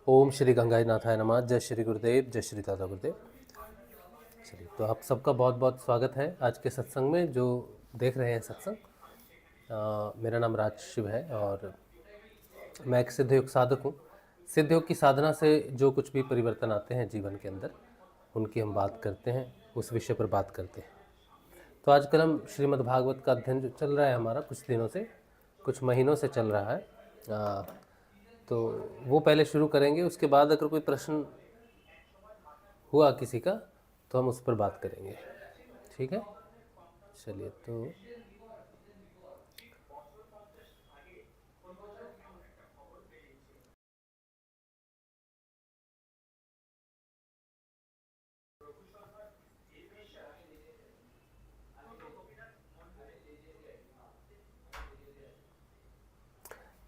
ओम श्री गंगाई नाथाय नमः। जय श्री गुरुदेव, जय श्री दादा गुरुदेव। चलिए, तो आप सबका बहुत बहुत स्वागत है आज के सत्संग में। जो देख रहे हैं सत्संग, मेरा नाम राज शिव है और मैं एक सिद्ध योग साधक हूँ। सिद्ध योग की साधना से जो कुछ भी परिवर्तन आते हैं जीवन के अंदर, उनकी हम बात करते हैं, उस विषय पर बात करते हैं। तो आजकल हम श्रीमद् भागवत का अध्ययन जो चल रहा है हमारा, कुछ दिनों से, कुछ महीनों से चल रहा है, तो वो पहले शुरू करेंगे। उसके बाद अगर कोई प्रश्न हुआ किसी का तो हम उस पर बात करेंगे, ठीक है। चलिए, तो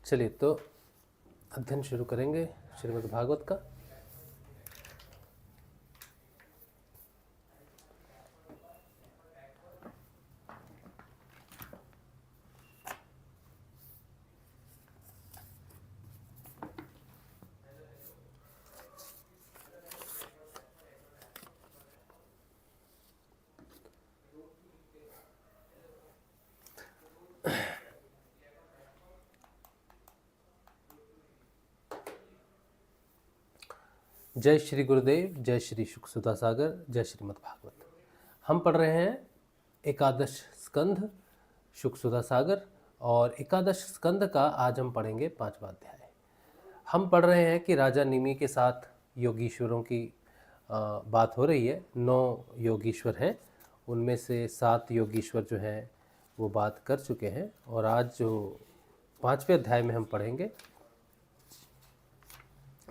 चलिए तो अध्ययन शुरू करेंगे श्रीमद् भागवत का। जय श्री गुरुदेव, जय श्री सुखसुधा सागर, जय श्रीमद् भागवत। हम पढ़ रहे हैं एकादश स्कंध सुखसुधा सागर, और एकादश स्कंध का आज हम पढ़ेंगे 5वां अध्याय। हम पढ़ रहे हैं कि राजा निमि के साथ योगीश्वरों की बात हो रही है। 9 योगीश्वर हैं, उनमें से 7 योगीश्वर जो हैं वो बात कर चुके हैं, और आज जो 5वें अध्याय में हम पढ़ेंगे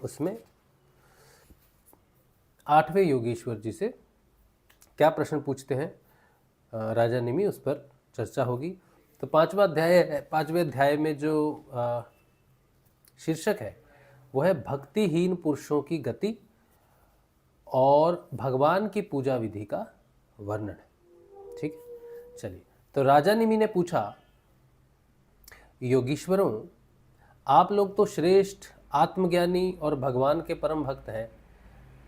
उसमें 8वें योगीश्वर जी से क्या प्रश्न पूछते हैं राजा निमि, उस पर चर्चा होगी। तो 5वां अध्याय है। 5वें अध्याय में जो शीर्षक है वो है भक्तिहीन पुरुषों की गति और भगवान की पूजा विधि का वर्णन, ठीक है। चलिए, तो राजा निमि ने पूछा, योगीश्वरों, आप लोग तो श्रेष्ठ आत्मज्ञानी और भगवान के परम भक्त हैं।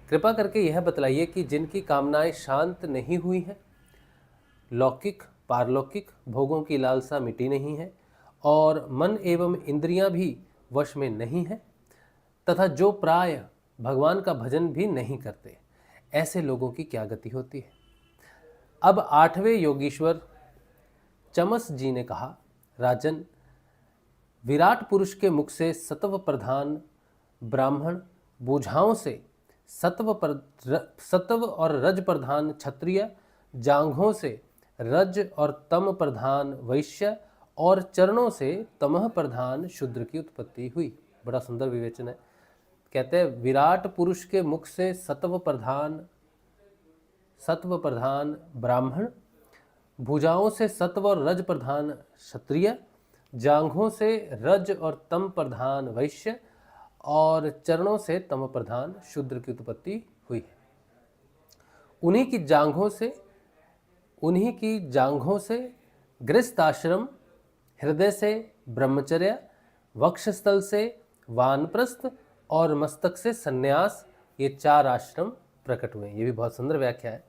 कृपा करके यह बतलाइए कि जिनकी कामनाएं शांत नहीं हुई हैं, लौकिक पारलौकिक भोगों की लालसा मिटी नहीं है, और मन एवं इंद्रियां भी वश में नहीं है, तथा जो प्राय भगवान का भजन भी नहीं करते, ऐसे लोगों की क्या गति होती है। अब 8वें योगीश्वर चमस जी ने कहा, राजन, विराट पुरुष के मुख से सत्व प्रधान ब्राह्मण, बुझाओं से सत्व और रज प्रधान क्षत्रिय, जांघों से रज और तम प्रधान वैश्य, और चरणों से तमह प्रधान शूद्र की उत्पत्ति हुई। बड़ा सुंदर विवेचन है। कहते हैं, विराट पुरुष के मुख से सत्व प्रधान ब्राह्मण, भुजाओं से सत्व और रज प्रधान क्षत्रिय, जांघों से रज और तम प्रधान वैश्य, और चरणों से तम प्रधान शूद्र की उत्पत्ति हुई है। उन्हीं की जांघों से गृहस्थ आश्रम, हृदय से ब्रह्मचर्य, वक्षस्थल से वानप्रस्थ और मस्तक से सन्यास, ये 4 आश्रम प्रकट हुए। ये भी बहुत सुंदर व्याख्या है।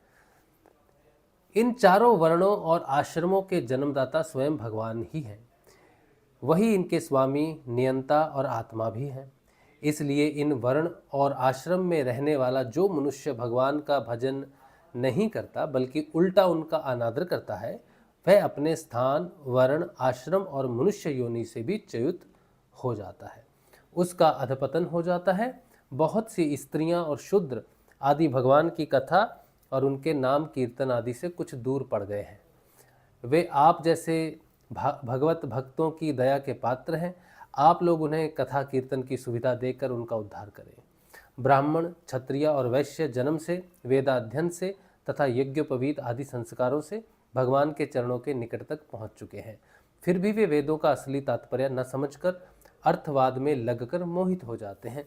इन चारों वर्णों और आश्रमों के जन्मदाता स्वयं भगवान ही हैं। वही इनके स्वामी, नियंता और आत्मा भी हैं। इसलिए इन वर्ण और आश्रम में रहने वाला जो मनुष्य भगवान का भजन नहीं करता बल्कि उल्टा उनका अनादर करता है, वह अपने स्थान, वर्ण, आश्रम और मनुष्य योनि से भी च्युत हो जाता है, उसका अधपतन हो जाता है। बहुत सी स्त्रियां और शूद्र आदि भगवान की कथा और उनके नाम कीर्तन आदि से कुछ दूर पड़ गए हैं। वे आप जैसे भगवत भक्तों की दया के पात्र हैं। आप लोग उन्हें कथा कीर्तन की सुविधा देकर उनका उद्धार करें। ब्राह्मण, क्षत्रिय और वैश्य जन्म से, वेदाध्ययन से तथा यज्ञोपवीत आदि संस्कारों से भगवान के चरणों के निकट तक पहुंच चुके हैं। फिर भी वे वेदों का असली तात्पर्य न समझकर अर्थवाद में लगकर मोहित हो जाते हैं।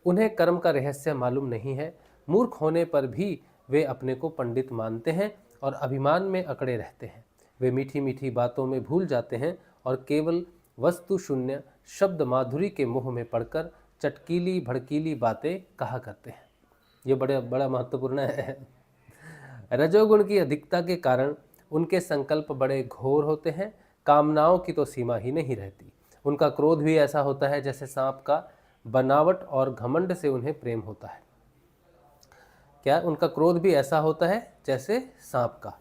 उन्हें कर्म का रहस्य मालूम नहीं है। मूर्ख होने पर भी वे अपने को पंडित मानते हैं और अभिमान में अकड़े रहते हैं। वे मीठी मीठी बातों में भूल जाते हैं और केवल वस्तु शून्य शब्द माधुरी के मोह में पड़कर चटकीली भड़कीली बातें कहा करते हैं। ये बड़ा महत्वपूर्ण है। रजोगुण की अधिकता के कारण उनके संकल्प बड़े घोर होते हैं, कामनाओं की तो सीमा ही नहीं रहती। उनका क्रोध भी ऐसा होता है जैसे सांप का, बनावट और घमंड से उन्हें प्रेम होता है। क्या उनका क्रोध भी ऐसा होता है जैसे सांप का,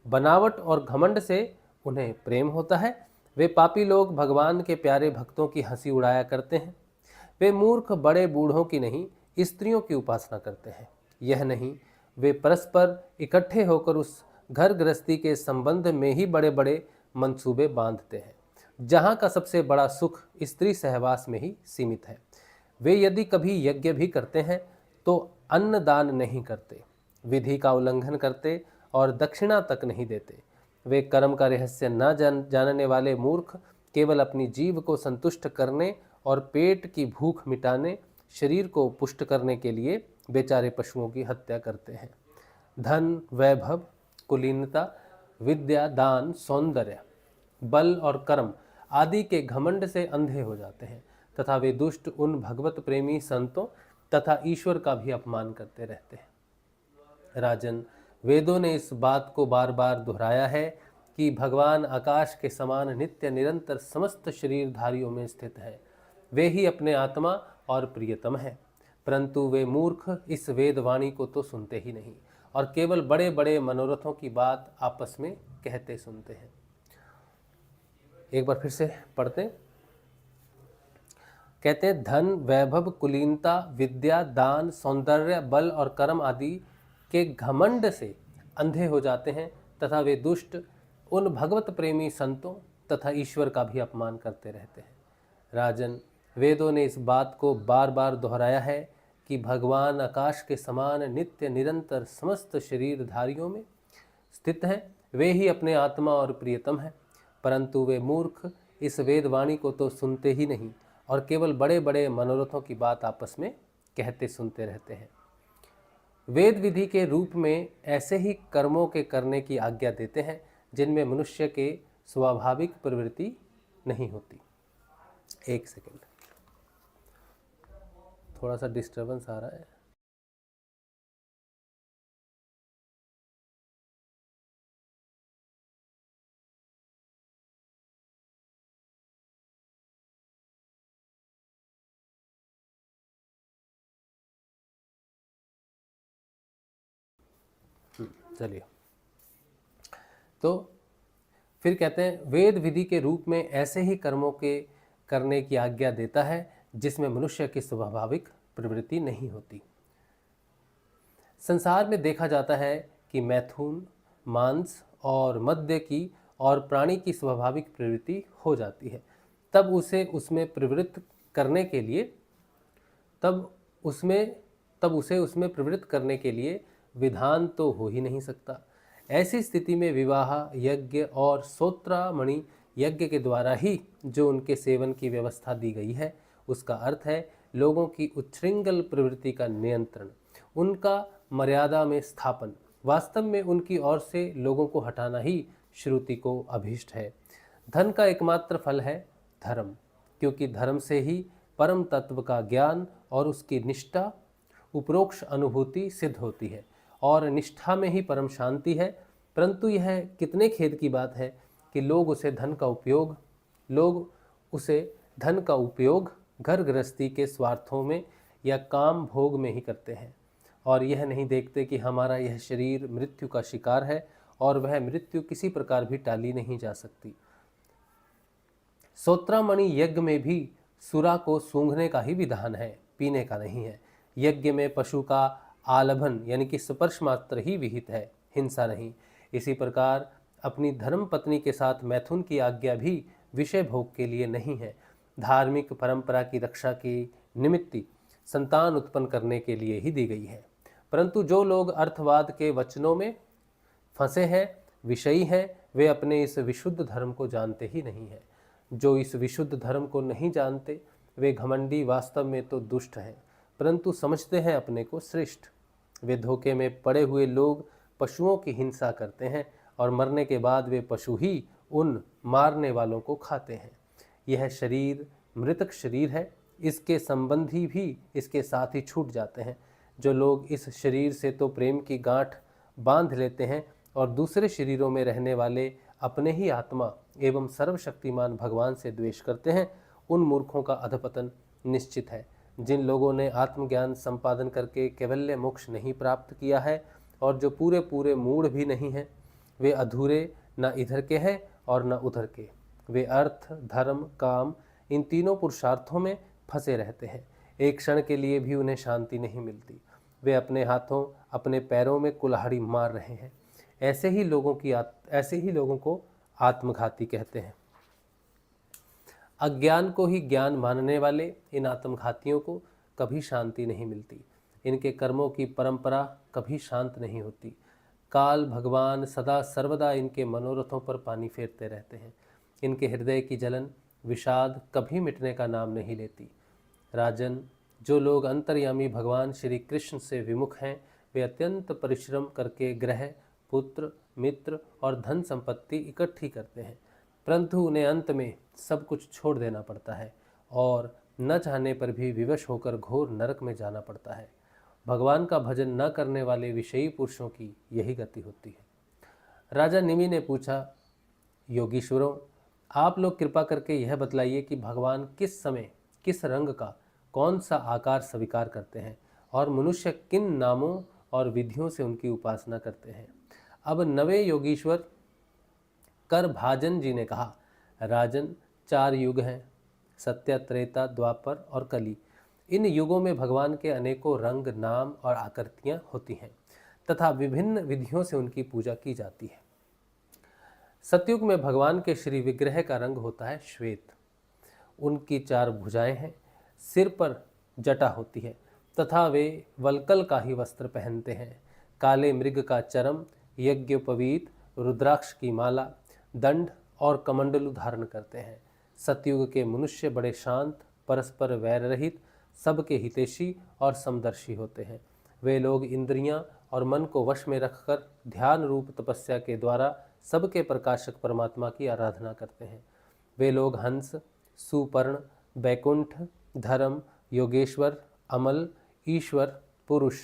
बनावट और घमंड से उन्हें प्रेम होता है। वे पापी लोग भगवान के प्यारे भक्तों की हंसी उड़ाया करते हैं। वे मूर्ख बड़े बूढ़ों की नहीं, स्त्रियों की उपासना करते हैं। यह नहीं, वे परस्पर इकट्ठे होकर उस घर गृहस्थी के संबंध में ही बड़े बड़े मंसूबे बांधते हैं, जहाँ का सबसे बड़ा सुख स्त्री सहवास में ही सीमित है। वे यदि कभी यज्ञ भी करते हैं तो अन्न दान नहीं करते, विधि का उल्लंघन करते और दक्षिणा तक नहीं देते। वे कर्म का रहस्य न जानने वाले मूर्ख केवल अपनी जीव को संतुष्ट करने और पेट की भूख मिटाने, शरीर को पुष्ट करने के लिए बेचारे पशुओं की हत्या करते हैं। धन, वैभव, कुलीनता, विद्या, दान, सौंदर्य, बल और कर्म आदि के घमंड से अंधे हो जाते हैं तथा वे दुष्ट उन भगवत प्रेमी संतों तथा ईश्वर का भी अपमान करते रहते हैं। राजन, वेदों ने इस बात को बार बार दोहराया है कि भगवान आकाश के समान नित्य निरंतर समस्त शरीरधारियों में स्थित है। वे ही अपने आत्मा और प्रियतम हैं, परंतु वे मूर्ख इस वेदवाणी को तो सुनते ही नहीं और केवल बड़े बड़े मनोरथों की बात आपस में कहते सुनते हैं। एक बार फिर से पढ़ते। कहते हैं, धन, वैभव, कुलीनता, विद्या, दान, सौंदर्य, बल और कर्म आदि के घमंड से अंधे हो जाते हैं तथा वे दुष्ट उन भगवत प्रेमी संतों तथा ईश्वर का भी अपमान करते रहते हैं। राजन, वेदों ने इस बात को बार बार दोहराया है कि भगवान आकाश के समान नित्य निरंतर समस्त शरीरधारियों में स्थित हैं। वे ही अपने आत्मा और प्रियतम हैं, परंतु वे मूर्ख इस वेदवाणी को तो सुनते ही नहीं और केवल बड़े बड़े मनोरथों की बात आपस में कहते सुनते रहते हैं। वेद विधि के रूप में ऐसे ही कर्मों के करने की आज्ञा देते हैं जिनमें मनुष्य के स्वाभाविक प्रवृत्ति नहीं होती। एक सेकंड, थोड़ा सा डिस्टर्बेंस आ रहा है। चलिए, तो फिर कहते हैं, वेद विधि के रूप में ऐसे ही कर्मों के करने की आज्ञा देता है जिसमें मनुष्य की स्वाभाविक प्रवृत्ति नहीं होती। संसार में देखा जाता है कि मैथुन, मांस और मद्य की और प्राणी की स्वाभाविक प्रवृत्ति हो जाती है, तब उसे उसमें प्रवृत्त करने के लिए उसमें प्रवृत्त करने के लिए विधान तो हो ही नहीं सकता। ऐसी स्थिति में विवाह यज्ञ और सोत्रामणि यज्ञ के द्वारा ही जो उनके सेवन की व्यवस्था दी गई है, उसका अर्थ है लोगों की उच्छृंखल प्रवृत्ति का नियंत्रण, उनका मर्यादा में स्थापन। वास्तव में उनकी ओर से लोगों को हटाना ही श्रुति को अभीष्ट है। धन का एकमात्र फल है धर्म, क्योंकि धर्म से ही परम तत्व का ज्ञान और उसकी निष्ठा उपरोक्त अनुभूति सिद्ध होती है और निष्ठा में ही परम शांति है। परंतु यह कितने खेद की बात है कि लोग उसे धन का उपयोग घर गृहस्थी के स्वार्थों में या काम भोग में ही करते हैं और यह नहीं देखते कि हमारा यह शरीर मृत्यु का शिकार है और वह मृत्यु किसी प्रकार भी टाली नहीं जा सकती। सोत्रामणि यज्ञ में भी सुरा को सूंघने का ही विधान है, पीने का नहीं है। यज्ञ में पशु का आलभन यानी कि स्पर्श मात्र ही विहित है, हिंसा नहीं। इसी प्रकार अपनी धर्म पत्नी के साथ मैथुन की आज्ञा भी विषय भोग के लिए नहीं है, धार्मिक परंपरा की रक्षा की निमित्त संतान उत्पन्न करने के लिए ही दी गई है। परंतु जो लोग अर्थवाद के वचनों में फंसे हैं, विषयी हैं, वे अपने इस विशुद्ध धर्म को जानते ही नहीं हैं। जो इस विशुद्ध धर्म को नहीं जानते वे घमंडी वास्तव में तो दुष्ट हैं, परंतु समझते हैं अपने को श्रेष्ठ। वे धोखे में पड़े हुए लोग पशुओं की हिंसा करते हैं और मरने के बाद वे पशु ही उन मारने वालों को खाते हैं। यह शरीर मृतक शरीर है, इसके संबंधी भी इसके साथ ही छूट जाते हैं। जो लोग इस शरीर से तो प्रेम की गांठ बांध लेते हैं और दूसरे शरीरों में रहने वाले अपने ही आत्मा एवं सर्वशक्तिमान भगवान से द्वेष करते हैं, उन मूर्खों का अधपतन निश्चित है। जिन लोगों ने आत्मज्ञान संपादन करके कैवल्य मोक्ष नहीं प्राप्त किया है और जो पूरे पूरे मूढ़ भी नहीं हैं, वे अधूरे न इधर के हैं और न उधर के। वे अर्थ, धर्म, काम इन तीनों पुरुषार्थों में फंसे रहते हैं। एक क्षण के लिए भी उन्हें शांति नहीं मिलती। वे अपने हाथों, अपने पैरों में कुल्हाड़ी मार रहे हैं। ऐसे ही लोगों को आत्मघाती कहते हैं। अज्ञान को ही ज्ञान मानने वाले इन आत्मघातियों को कभी शांति नहीं मिलती। इनके कर्मों की परंपरा कभी शांत नहीं होती। काल भगवान सदा सर्वदा इनके मनोरथों पर पानी फेरते रहते हैं। इनके हृदय की जलन, विषाद कभी मिटने का नाम नहीं लेती। राजन, जो लोग अंतर्यामी भगवान श्री कृष्ण से विमुख हैं, वे अत्यंत परिश्रम करके ग्रह, पुत्र, मित्र और धन संपत्ति इकट्ठी करते हैं, परंतु उन्हें अंत में सब कुछ छोड़ देना पड़ता है और न चाहने पर भी विवश होकर घोर नरक में जाना पड़ता है। भगवान का भजन न करने वाले विषयी पुरुषों की यही गति होती है। राजा निमि ने पूछा, योगीश्वरों, आप लोग कृपा करके यह बतलाइए कि भगवान किस समय, किस रंग का, कौन सा आकार स्वीकार करते हैं और मनुष्य किन नामों और विधियों से उनकी उपासना करते हैं। अब नवे योगीश्वर करभाजन जी ने कहा, राजन, 4 युग हैं, सत्य, त्रेता, द्वापर और कली। इन युगों में भगवान के अनेकों रंग, नाम और आकृतियां होती हैं तथा विभिन्न विधियों से उनकी पूजा की जाती है। सतयुग में भगवान के श्री विग्रह का रंग होता है श्वेत। उनकी 4 भुजाएं हैं, सिर पर जटा होती है तथा वे वल्कल का ही वस्त्र पहनते हैं। काले मृग का चरम, यज्ञोपवीत, रुद्राक्ष की माला, दंड और कमंडलु धारण करते हैं। सतयुग के मनुष्य बड़े शांत, परस्पर वैर रहित, सबके हितैषी और समदर्शी होते हैं। वे लोग इंद्रियां और मन को वश में रखकर ध्यान रूप तपस्या के द्वारा सबके प्रकाशक परमात्मा की आराधना करते हैं। वे लोग हंस, सुपर्ण, बैकुंठ, धर्म, योगेश्वर, अमल, ईश्वर, पुरुष,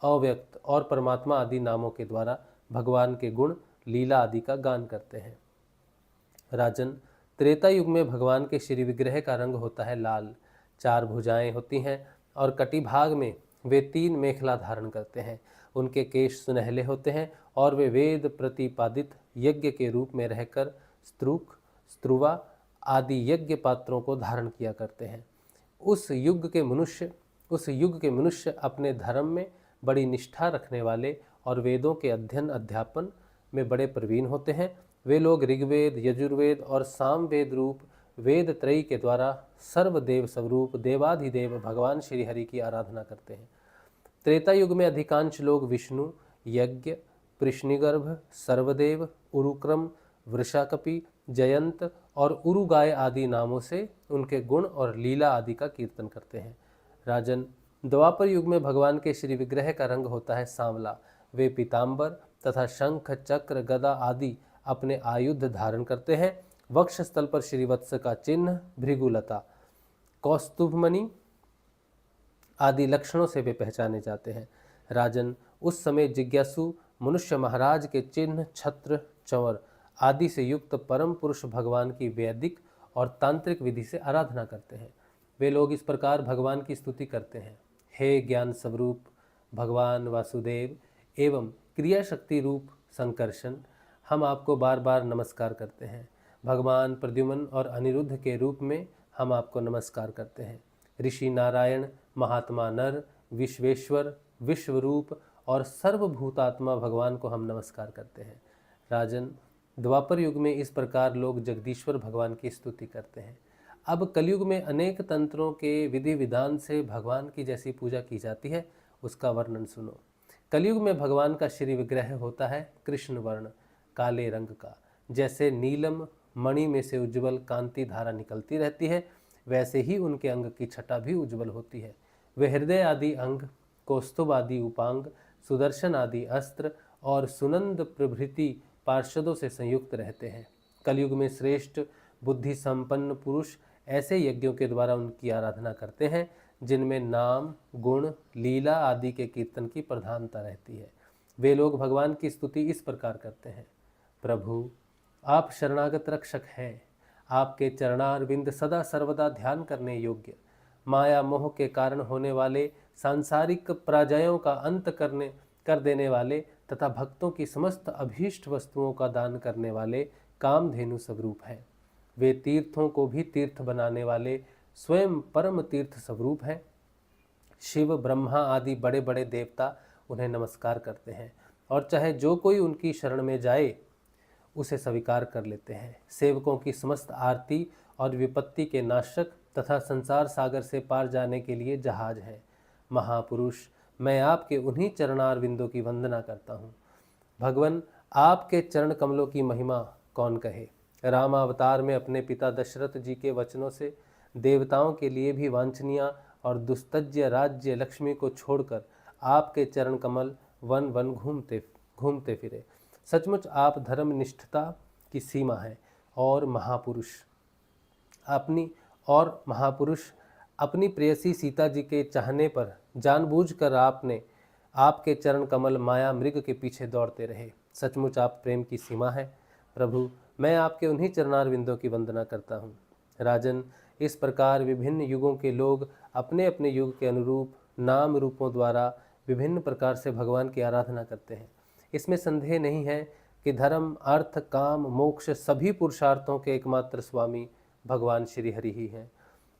अव्यक्त और परमात्मा आदि नामों के द्वारा भगवान के गुण, लीला आदि का गान करते हैं। राजन, त्रेता युग में भगवान के श्री विग्रह का रंग होता है लाल। 4 भुजाएं होती हैं और कटिभाग में वे 3 मेखला धारण करते हैं। उनके केश सुनहले होते हैं और वे वेद प्रतिपादित यज्ञ के रूप में रहकर स्त्रुक, स्त्रुवा आदि यज्ञ पात्रों को धारण किया करते हैं। उस युग के मनुष्य अपने धर्म में बड़ी निष्ठा रखने वाले और वेदों के अध्ययन अध्यापन में बड़े प्रवीण होते हैं। वे लोग ऋग्वेद, यजुर्वेद और सामवेद रूप वेद त्रयी के द्वारा सर्वदेव स्वरूप देवाधिदेव भगवान श्री हरि की आराधना करते हैं। त्रेता युग में अधिकांश लोग विष्णु, यज्ञ, कृष्णिगर्भ, सर्वदेव, उरुक्रम, वृषाकपि, जयंत और उरुगाय आदि नामों से उनके गुण और लीला आदि का कीर्तन करते हैं। राजन, द्वापर युग में भगवान के श्री विग्रह का रंग होता है सांवला। वे पीताम्बर तथा शंख, चक्र, गदा आदि अपने आयुध धारण करते हैं। वक्षस्थल पर श्रीवत्स का चिन्ह, भृगुलता, कौस्तुभमणि आदि लक्षणों से वे पहचाने जाते हैं। राजन, उस समय जिज्ञासु मनुष्य महाराज के चिन्ह, छत्र, चंवर आदि से युक्त परम पुरुष भगवान की वैदिक और तांत्रिक विधि से आराधना करते हैं। वे लोग इस प्रकार भगवान की स्तुति करते हैं, हे ज्ञान स्वरूप भगवान वासुदेव एवं क्रिया शक्ति रूप संकर्षण, हम आपको बार बार नमस्कार करते हैं। भगवान प्रद्युम्न और अनिरुद्ध के रूप में हम आपको नमस्कार करते हैं। ऋषि नारायण, महात्मा नर, विश्वेश्वर, विश्वरूप और सर्वभूतात्मा भगवान को हम नमस्कार करते हैं। राजन, द्वापर युग में इस प्रकार लोग जगदीश्वर भगवान की स्तुति करते हैं। अब कलयुग में अनेक तंत्रों के विधि विधान से भगवान की जैसी पूजा की जाती है, उसका वर्णन सुनो। कलयुग में भगवान का श्री विग्रह होता है कृष्ण वर्ण, काले रंग का। जैसे नीलम मणि में से उज्ज्वल कांति धारा निकलती रहती है, वैसे ही उनके अंग की छटा भी उज्ज्वल होती है। वे हृदय आदि अंग, कौस्तुभ आदि उपांग, सुदर्शन आदि अस्त्र और सुनंद प्रभृति पार्षदों से संयुक्त रहते हैं। कलयुग में श्रेष्ठ बुद्धि संपन्न पुरुष ऐसे यज्ञों के द्वारा उनकी आराधना करते हैं जिनमें नाम, गुण, लीला आदि के कीर्तन की प्रधानता रहती है। वे लोग भगवान की स्तुति इस प्रकार करते हैं। प्रभु, आप शरणागत रक्षक हैं। आपके चरणारविंद सदा सर्वदा ध्यान करने योग्य, माया मोह के कारण होने वाले सांसारिक पराजयों का अंत कर देने वाले तथा भक्तों की समस्त अभीष्ट वस्तुओं का दान करने वाले कामधेनु स्वरूप हैं। वे तीर्थों को भी तीर्थ बनाने वाले स्वयं परम तीर्थ स्वरूप हैं। शिव, ब्रह्मा आदि बड़े बड़े देवता उन्हें नमस्कार करते हैं और चाहे जो कोई उनकी शरण में जाए उसे स्वीकार कर लेते हैं। सेवकों की समस्त आरती और विपत्ति के नाशक तथा संसार सागर से पार जाने के लिए जहाज है। महापुरुष, मैं आपके उन्हीं चरणारविंदों की वंदना करता हूँ। भगवान, आपके चरण कमलों की महिमा कौन कहे। रामावतार में अपने पिता दशरथ जी के वचनों से देवताओं के लिए भी वांछनीय और दुस्तज्य राज्य लक्ष्मी को छोड़कर आपके चरण कमल वन वन घूमते फिरे। सचमुच आप धर्मनिष्ठता की सीमा है और महापुरुष अपनी प्रेयसी सीता जी के चाहने पर जानबूझकर आपके चरण कमल माया मृग के पीछे दौड़ते रहे। सचमुच आप प्रेम की सीमा है। प्रभु, मैं आपके उन्हीं चरणारविंदों की वंदना करता हूँ। राजन, इस प्रकार विभिन्न युगों के लोग अपने अपने युग के अनुरूप नाम रूपों द्वारा विभिन्न प्रकार से भगवान की आराधना करते हैं। इसमें संदेह नहीं है कि धर्म, अर्थ, काम, मोक्ष सभी पुरुषार्थों के एकमात्र स्वामी भगवान श्री हरि ही हैं।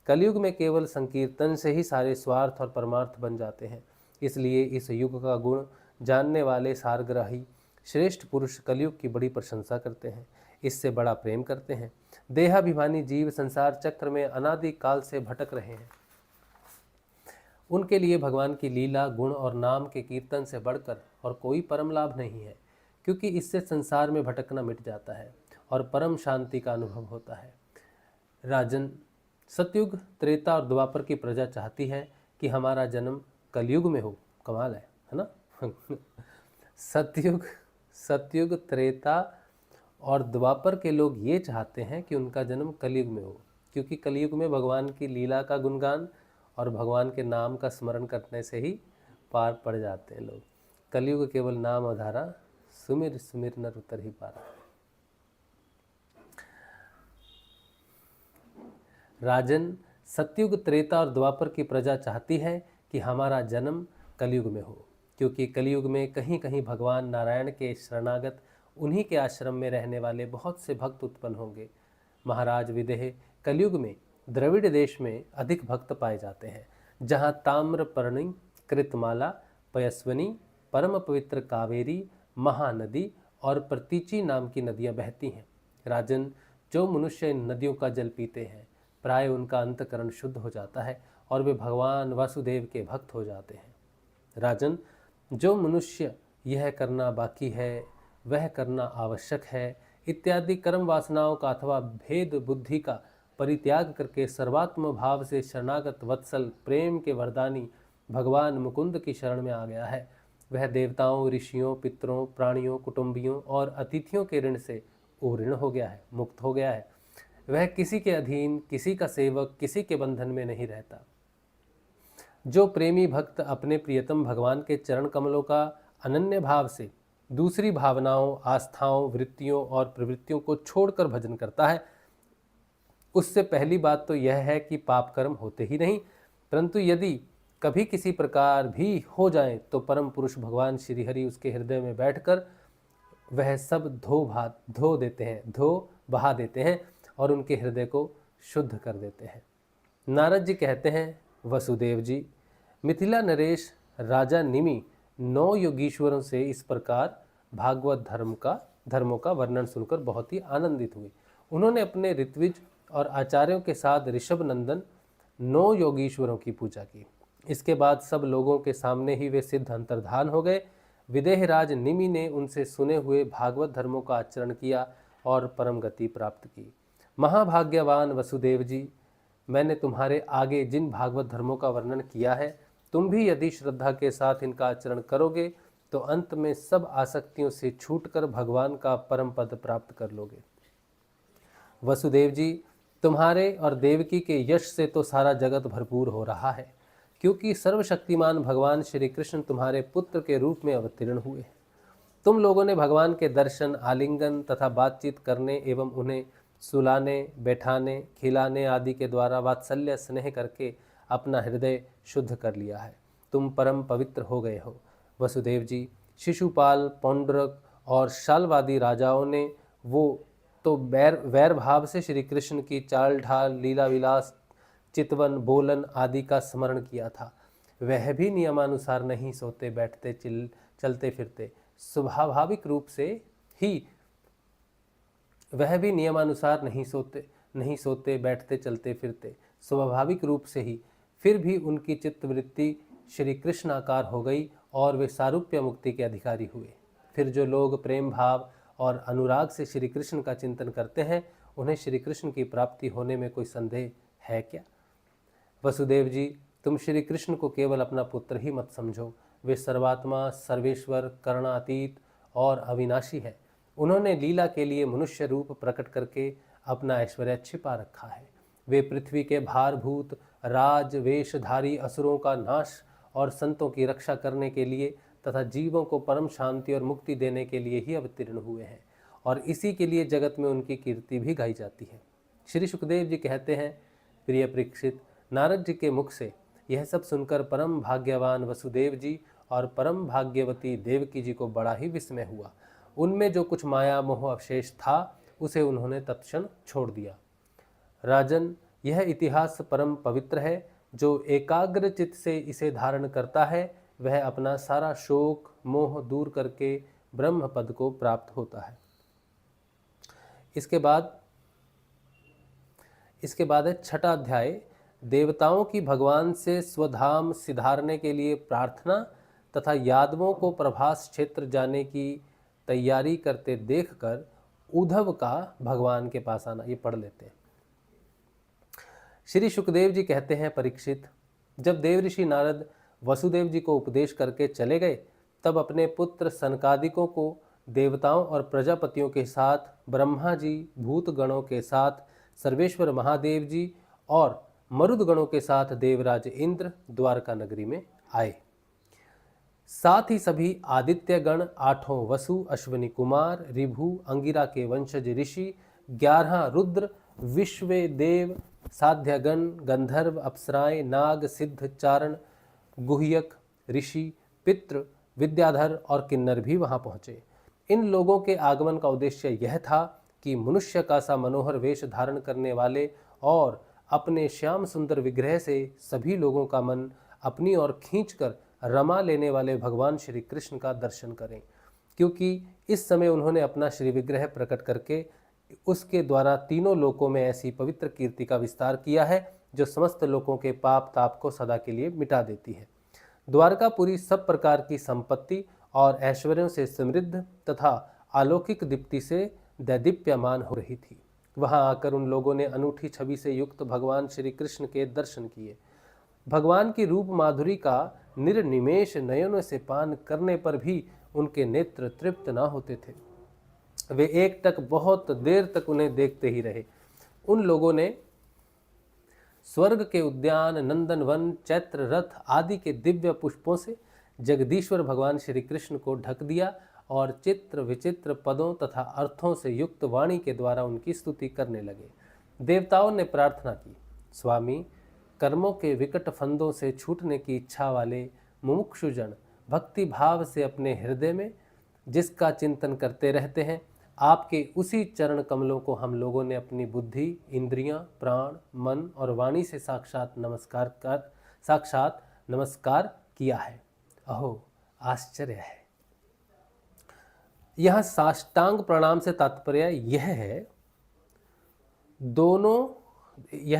कलयुग में केवल संकीर्तन से ही सारे स्वार्थ और परमार्थ बन जाते हैं। इसलिए इस युग का गुण जानने वाले सारग्राही श्रेष्ठ पुरुष कलयुग की बड़ी प्रशंसा करते हैं, इससे बड़ा प्रेम करते हैं। देहाभिमानी जीव संसार चक्र में अनादि काल से भटक रहे हैं। उनके लिए भगवान की लीला, गुण और नाम के कीर्तन से बढ़कर और कोई परम लाभ नहीं है, क्योंकि इससे संसार में भटकना मिट जाता है और परम शांति का अनुभव होता है। राजन, सतयुग, त्रेता और द्वापर की प्रजा चाहती है कि हमारा जन्म कलयुग में हो। कमाल है ना। सतयुग, त्रेता और द्वापर के लोग ये चाहते हैं कि उनका जन्म कलयुग में हो, क्योंकि कलयुग में भगवान की लीला का गुणगान और भगवान के नाम का स्मरण करने से ही पार पड़ जाते हैं लोग। कलयुग केवल नाम आधारा, सुमिर सुमिर नर उतर ही पारा। राजन, सतयुग, त्रेता और द्वापर की प्रजा चाहती है कि हमारा जन्म कलयुग में हो, क्योंकि कलयुग में कहीं कहीं भगवान नारायण के शरणागत उन्हीं के आश्रम में रहने वाले बहुत से भक्त उत्पन्न होंगे। महाराज विदेह, कलयुग में द्रविड़ देश में अधिक भक्त पाए जाते हैं, जहाँ ताम्रपर्णी, कृतमाला, पयस्विनी, परम पवित्र कावेरी, महानदी और प्रतीची नाम की नदियाँ बहती हैं। राजन, जो मनुष्य इन नदियों का जल पीते हैं प्राय उनका अंतकरण शुद्ध हो जाता है और वे भगवान वासुदेव के भक्त हो जाते हैं। राजन, जो मनुष्य यह करना बाकी है, वह करना आवश्यक है इत्यादि कर्म वासनाओं का अथवा भेद बुद्धि का परित्याग करके सर्वात्म भाव से शरणागत वत्सल प्रेम के वरदानी भगवान मुकुंद की शरण में आ गया है, वह देवताओं, ऋषियों, पितरों, प्राणियों, कुटुंबियों और अतिथियों के ऋण से ऋण हो गया है, मुक्त हो गया है। वह किसी के अधीन, किसी का सेवक, किसी के बंधन में नहीं रहता। जो प्रेमी भक्त अपने प्रियतम भगवान के चरण कमलों का अनन्य भाव से दूसरी भावनाओं, आस्थाओं, वृत्तियों और प्रवृत्तियों को छोड़कर भजन करता है, उससे पहली बात तो यह है कि पाप कर्म होते ही नहीं, परंतु यदि कभी किसी प्रकार भी हो जाए तो परम पुरुष भगवान श्री हरि उसके हृदय में बैठकर वह सब धो बहा देते हैं और उनके हृदय को शुद्ध कर देते हैं। नारद जी कहते हैं, वसुदेव जी, मिथिला नरेश राजा निमि 9 योगीश्वरों से इस प्रकार भागवत धर्मों का वर्णन सुनकर बहुत ही आनंदित हुए। उन्होंने अपने ऋत्विज और आचार्यों के साथ ऋषभ नंदन 9 योगीश्वरों की पूजा की। इसके बाद सब लोगों के सामने ही वे सिद्ध अंतर्धान हो गए। विदेहराज निमि ने उनसे सुने हुए भागवत धर्मों का आचरण किया और परम गति प्राप्त की। महाभाग्यवान वसुदेव जी, मैंने तुम्हारे आगे जिन भागवत धर्मों का वर्णन किया है, तुम भी यदि श्रद्धा के साथ इनका आचरण करोगे तो अंत में सब आसक्तियों से छूटकर भगवान का परम पद प्राप्त कर लोगे। वसुदेव जी, तुम्हारे और देवकी के यश से तो सारा जगत भरपूर हो रहा है, क्योंकि सर्वशक्तिमान भगवान श्री कृष्ण तुम्हारे पुत्र के रूप में अवतीर्ण हुए हैं। तुम लोगों ने भगवान के दर्शन, आलिंगन तथा बातचीत करने एवं उन्हें सुलाने, बैठाने, खिलाने आदि के द्वारा वात्सल्य स्नेह करके अपना हृदय शुद्ध कर लिया है। तुम परम पवित्र हो गए हो। वसुदेव जी, शिशुपाल, पौंड्रक और शाल्वादी राजाओं ने वो तो वैर भाव से श्री कृष्ण की चाल ढाल, लीला विलास, चितवन, बोलन आदि का स्मरण किया था। वह भी नियमानुसार नहीं सोते बैठते चलते फिरते, स्वाभाविक रूप से ही वह भी नियमानुसार नहीं सोते बैठते चलते फिरते स्वाभाविक रूप से ही, फिर भी उनकी चित्तवृत्ति श्री कृष्णाकार हो गई और वे सारूप्य मुक्ति के अधिकारी हुए। फिर जो लोग प्रेम भाव और अनुराग से श्री कृष्ण का चिंतन करते हैं, उन्हें श्री कृष्ण की प्राप्ति होने में कोई संदेह है क्या? वसुदेव जी, तुम श्री कृष्ण को केवल अपना पुत्र ही मत समझो। वे सर्वात्मा, सर्वेश्वर, करणातीत और अविनाशी है। उन्होंने लीला के लिए मनुष्य रूप प्रकट करके अपना ऐश्वर्य छिपा रखा है। वे पृथ्वी के भारभूत राज वेशधारी असुरों का नाश और संतों की रक्षा करने के लिए तथा जीवों को परम शांति और मुक्ति देने के लिए ही अवतीर्ण हुए हैं, और इसी के लिए जगत में उनकी कीर्ति भी गाई जाती है। श्री सुखदेव जी कहते हैं, प्रिय परीक्षित, नारद जी के मुख से यह सब सुनकर परम भाग्यवान वसुदेव जी और परम भाग्यवती देवकी जी को बड़ा ही विस्मय हुआ। उनमें जो कुछ माया मोह अवशेष था, उसे उन्होंने तत्क्षण छोड़ दिया। राजन, यह इतिहास परम पवित्र है। जो एकाग्र चित्त से इसे धारण करता है, वह अपना सारा शोक मोह दूर करके ब्रह्म पद को प्राप्त होता है। इसके बाद है छठा अध्याय, देवताओं की भगवान से स्वधाम सिधारने के लिए प्रार्थना तथा यादवों को प्रभास क्षेत्र जाने की तैयारी करते देखकर उद्धव का भगवान के पास आना। ये पढ़ लेते हैं। श्री सुखदेव जी कहते हैं, परीक्षित, जब देवऋषि नारद वसुदेव जी को उपदेश करके चले गए, तब अपने पुत्र सनकादिकों को देवताओं और प्रजापतियों के साथ, ब्रह्मा जी, भूतगणों के साथ, सर्वेश्वर महादेव जी और मरुदगणों के साथ देवराज इंद्र द्वारका नगरी में आए। साथ ही सभी आदित्य गण, 8 वसु, अश्विनी कुमार, ऋभु, अंगिरा के वंशज ऋषि, 11 रुद्र, विश्वे देव, साध्यगण, गंधर्व, अप्सराएं, नाग, सिद्ध, चारण, गुह्यक, ऋषि, पितृ, विद्याधर और किन्नर भी वहां पहुंचे। इन लोगों के आगमन का उद्देश्य यह था कि मनुष्य का सा मनोहर वेश धारण करने वाले और अपने श्याम सुंदर विग्रह से सभी लोगों का मन अपनी ओर खींचकर रमा लेने वाले भगवान श्री कृष्ण का दर्शन करें, क्योंकि इस समय उन्होंने अपना श्री विग्रह प्रकट करके उसके द्वारा तीनों लोकों में ऐसी पवित्र कीर्ति का विस्तार किया है जो समस्त लोकों के पाप ताप को सदा के लिए मिटा देती है। द्वारकापुरी सब प्रकार की संपत्ति और ऐश्वर्यों से समृद्ध तथा अलौकिक दीप्ति से दैदीप्यमान हो रही थी। वहां आकर उन लोगों ने अनूठी छवि से युक्त भगवान श्री कृष्ण के दर्शन किए। भगवान की रूप माधुरी का निर्निमेष नयनों से पान करने पर भी उनके नेत्र तृप्त न होते थे। वे एक टक बहुत देर तक उन्हें देखते ही रहे। उन लोगों ने स्वर्ग के उद्यान, नंदन वन, चैत्र रथ आदि के दिव्य पुष्पों से जगदीश्वर भगवान श्री कृष्ण को ढक दिया और चित्र विचित्र पदों तथा अर्थों से युक्त वाणी के द्वारा उनकी स्तुति करने लगे। देवताओं ने प्रार्थना की, स्वामी, कर्मों के विकट फंदों से छूटने की इच्छा वाले मुमुक्षुजन भक्ति भाव से अपने हृदय में जिसका चिंतन करते रहते हैं, आपके उसी चरण कमलों को हम लोगों ने अपनी बुद्धि, इंद्रियां, प्राण, मन और वाणी से साक्षात नमस्कार किया है। अहो, आश्चर्य है। यह साष्टांग प्रणाम से तात्पर्य यह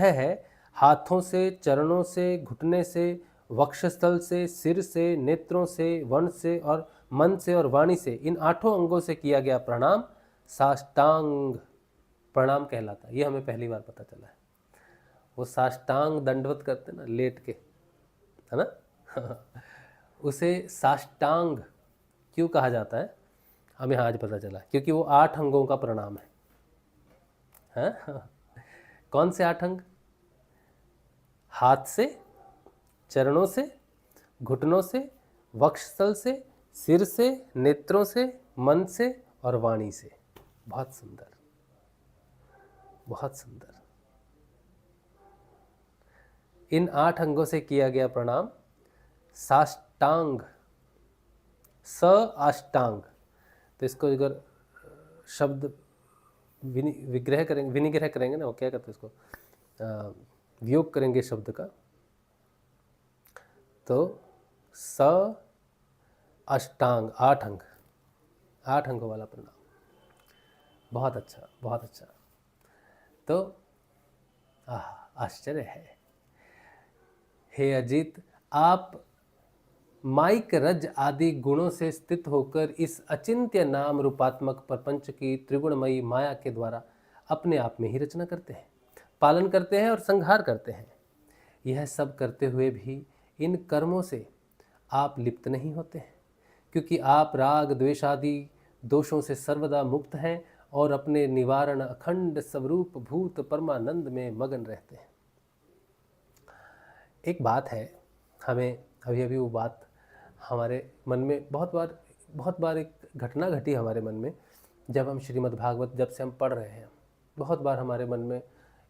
है हाथों से, चरणों से, घुटने से, वक्षस्थल से, सिर से, नेत्रों से, वर्ण से और मन से और वाणी से, इन 8 अंगों से किया गया प्रणाम साष्टांग प्रणाम कहलाता है। ये हमें पहली बार पता चला है। वो साष्टांग दंडवत करते ना लेट के, है ना उसे साष्टांग क्यों कहा जाता है, हमें आज पता चला, क्योंकि वो 8 अंगों का प्रणाम है। कौन से 8 अंग? हाथ से, चरणों से, घुटनों से, वक्षस्थल से, सिर से, नेत्रों से, मन से और वाणी से। बहुत सुंदर, बहुत सुंदर। इन 8 अंगों से किया गया प्रणाम साष्टांग, स अष्टांग। तो इसको अगर शब्द विग्रह करेंगे, विनिग्रह करेंगे ना, वो क्या कहते हैं इसको, वियोग करेंगे शब्द का, तो स अष्टांग, 8 अंग, 8 अंगों वाला प्रणाम। बहुत अच्छा, बहुत अच्छा। तो आश्चर्य है। हे अजित, आप माइक रज आदि गुणों से स्थित होकर इस अचिंत्य नाम रूपात्मक प्रपंच की त्रिगुणमयी माया के द्वारा अपने आप में ही रचना करते हैं, पालन करते हैं और संहार करते हैं। यह सब करते हुए भी इन कर्मों से आप लिप्त नहीं होते हैं, क्योंकि आप राग द्वेष आदि दोषों से सर्वदा मुक्त हैं और अपने निवारण अखंड स्वरूप भूत परमानंद में मगन रहते हैं। एक बात है, हमें अभी अभी वो बात हमारे मन में बहुत बार एक घटना घटी हमारे मन में। जब हम श्रीमद् भागवत जब से हम पढ़ रहे हैं, बहुत बार हमारे मन में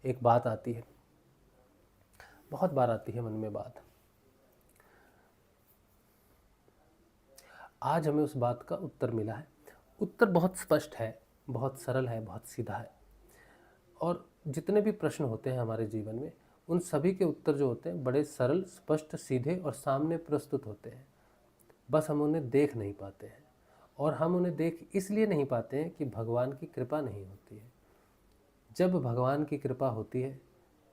एक बात आती है, बहुत बार आती है मन में बात। आज हमें उस बात का उत्तर मिला है। उत्तर बहुत स्पष्ट है, बहुत सरल है, बहुत सीधा है। और जितने भी प्रश्न होते हैं हमारे जीवन में, उन सभी के उत्तर जो होते हैं बड़े सरल, स्पष्ट, सीधे और सामने प्रस्तुत होते हैं। बस हम उन्हें देख नहीं पाते हैं, और हम उन्हें देख इसलिए नहीं पाते हैं कि भगवान की कृपा नहीं होती है। जब भगवान की कृपा होती है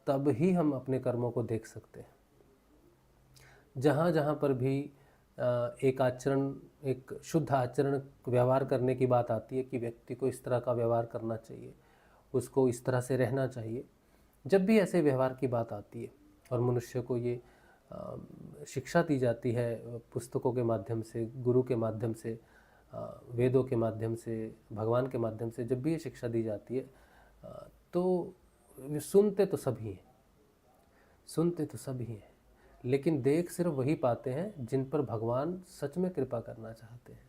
तब ही हम अपने कर्मों को देख सकते हैं। जहाँ जहाँ पर भी एक आचरण, एक शुद्ध आचरण, व्यवहार करने की बात आती है कि व्यक्ति को इस तरह का व्यवहार करना चाहिए, उसको इस तरह से रहना चाहिए, जब भी ऐसे व्यवहार की बात आती है और मनुष्य को ये शिक्षा दी जाती है पुस्तकों के माध्यम से, गुरु के माध्यम से, वेदों के माध्यम से, भगवान के माध्यम से, जब भी ये शिक्षा दी जाती है तो सुनते तो सभी हैं, सुनते तो सभी हैं, लेकिन देख सिर्फ वही पाते हैं जिन पर भगवान सच में कृपा करना चाहते हैं,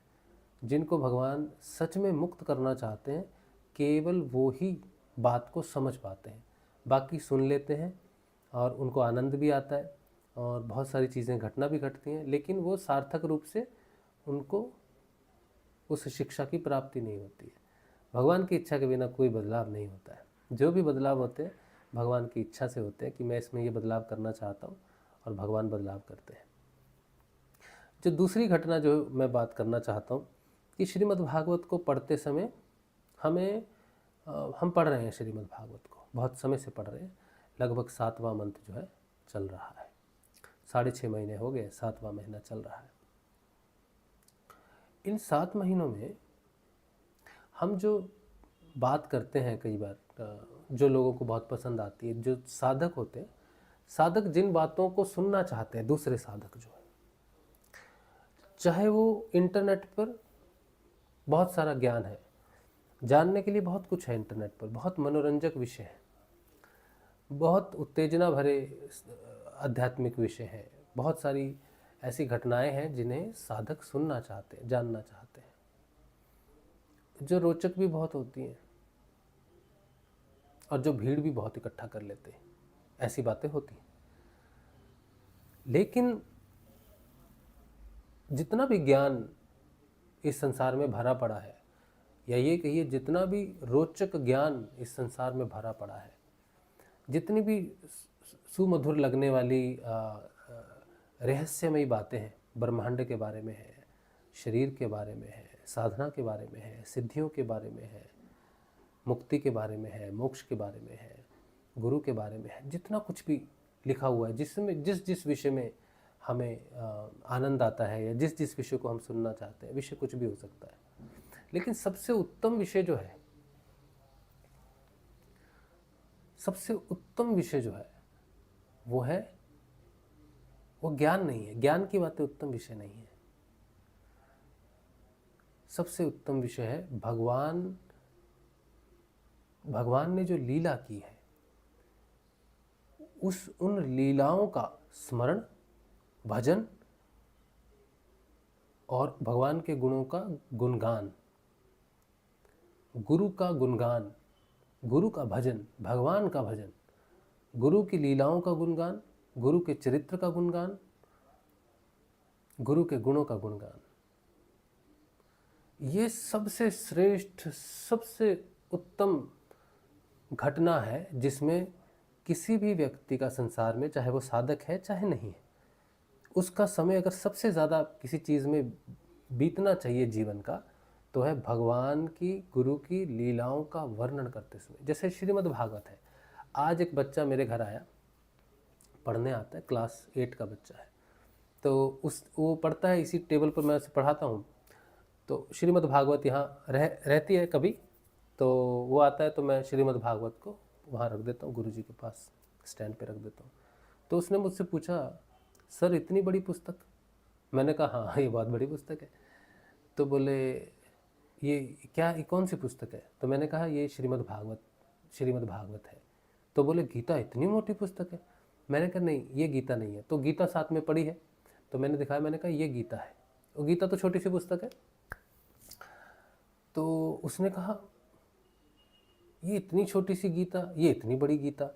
जिनको भगवान सच में मुक्त करना चाहते हैं। केवल वो ही बात को समझ पाते हैं। बाकी सुन लेते हैं और उनको आनंद भी आता है और बहुत सारी चीज़ें घटना भी घटती हैं, लेकिन वो सार्थक रूप से उनको उस शिक्षा की प्राप्ति नहीं होती है। भगवान की इच्छा के बिना कोई बदलाव नहीं होता है। जो भी बदलाव होते हैं भगवान की इच्छा से होते हैं कि मैं इसमें ये बदलाव करना चाहता हूँ, और भगवान बदलाव करते हैं। जो दूसरी घटना जो मैं बात करना चाहता हूँ कि श्रीमद् भागवत को पढ़ते समय हमें, हम पढ़ रहे हैं श्रीमद् भागवत को, बहुत समय से पढ़ रहे हैं, लगभग 7वां मंथ जो है चल रहा है, 6.5 महीने हो गए, 7वां महीना चल रहा है। इन 7 महीनों में हम जो बात करते हैं, कई बार जो लोगों को बहुत पसंद आती है, जो साधक होते हैं, साधक जिन बातों को सुनना चाहते हैं, दूसरे साधक जो है, चाहे वो इंटरनेट पर बहुत सारा ज्ञान है, जानने के लिए बहुत कुछ है इंटरनेट पर, बहुत मनोरंजक विषय है, बहुत उत्तेजना भरे आध्यात्मिक विषय हैं, बहुत सारी ऐसी घटनाएं हैं जिन्हें साधक सुनना चाहते हैं, जानना चाहते हैं, जो रोचक भी बहुत होती हैं और जो भीड़ भी बहुत इकट्ठा कर लेते हैं। ऐसी बातें होती हैं। लेकिन जितना भी ज्ञान इस संसार में भरा पड़ा है, या ये कहिए जितना भी रोचक ज्ञान इस संसार में भरा पड़ा है, जितनी भी सुमधुर लगने वाली रहस्यमयी बातें हैं, ब्रह्मांड के बारे में है, शरीर के बारे में है, साधना के बारे में है, सिद्धियों के बारे में है, मुक्ति के बारे में है, मोक्ष के बारे में है, गुरु के बारे में है, जितना कुछ भी लिखा हुआ है, जिसमें जिस जिस विषय में हमें आनंद आता है, या जिस जिस विषय को हम सुनना चाहते हैं, विषय कुछ भी हो सकता है, लेकिन सबसे उत्तम विषय जो है, सबसे उत्तम विषय जो है वो ज्ञान नहीं है। ज्ञान की बातें उत्तम विषय नहीं है। सबसे उत्तम विषय है भगवान ने जो लीला की है, उन लीलाओं का स्मरण, भजन और भगवान के गुणों का गुणगान, गुरु का गुणगान, गुरु का भजन, भगवान का भजन, गुरु की लीलाओं का गुणगान, गुरु के चरित्र का गुणगान, गुरु के गुणों का गुणगान, ये सबसे श्रेष्ठ, सबसे उत्तम घटना है जिसमें किसी भी व्यक्ति का संसार में, चाहे वो साधक है चाहे नहीं है, उसका समय अगर सबसे ज़्यादा किसी चीज़ में बीतना चाहिए जीवन का, तो है भगवान की, गुरु की लीलाओं का वर्णन करते समय। जैसे श्रीमद् भागवत है। आज एक बच्चा मेरे घर आया, पढ़ने आता है, क्लास 8 का बच्चा है, तो वो पढ़ता है, इसी टेबल पर मैं उसे पढ़ाता हूँ। तो श्रीमद् भागवत यहाँ रहती है कभी, तो वो आता है तो मैं श्रीमद् भागवत को वहाँ रख देता हूँ, गुरुजी के पास स्टैंड पे रख देता हूँ। तो उसने मुझसे पूछा, सर इतनी बड़ी पुस्तक? मैंने कहा हाँ, ये बहुत बड़ी पुस्तक है। तो बोले ये क्या, ये कौन सी पुस्तक है? तो मैंने कहा ये श्रीमद् भागवत है। तो बोले गीता इतनी मोटी पुस्तक है? मैंने कहा नहीं, ये गीता नहीं है। तो गीता साथ में पढ़ी है? तो मैंने दिखाया, मैंने कहा ये गीता है। वो गीता तो छोटी सी पुस्तक है। तो उसने कहा ये इतनी छोटी सी गीता, ये इतनी बड़ी गीता,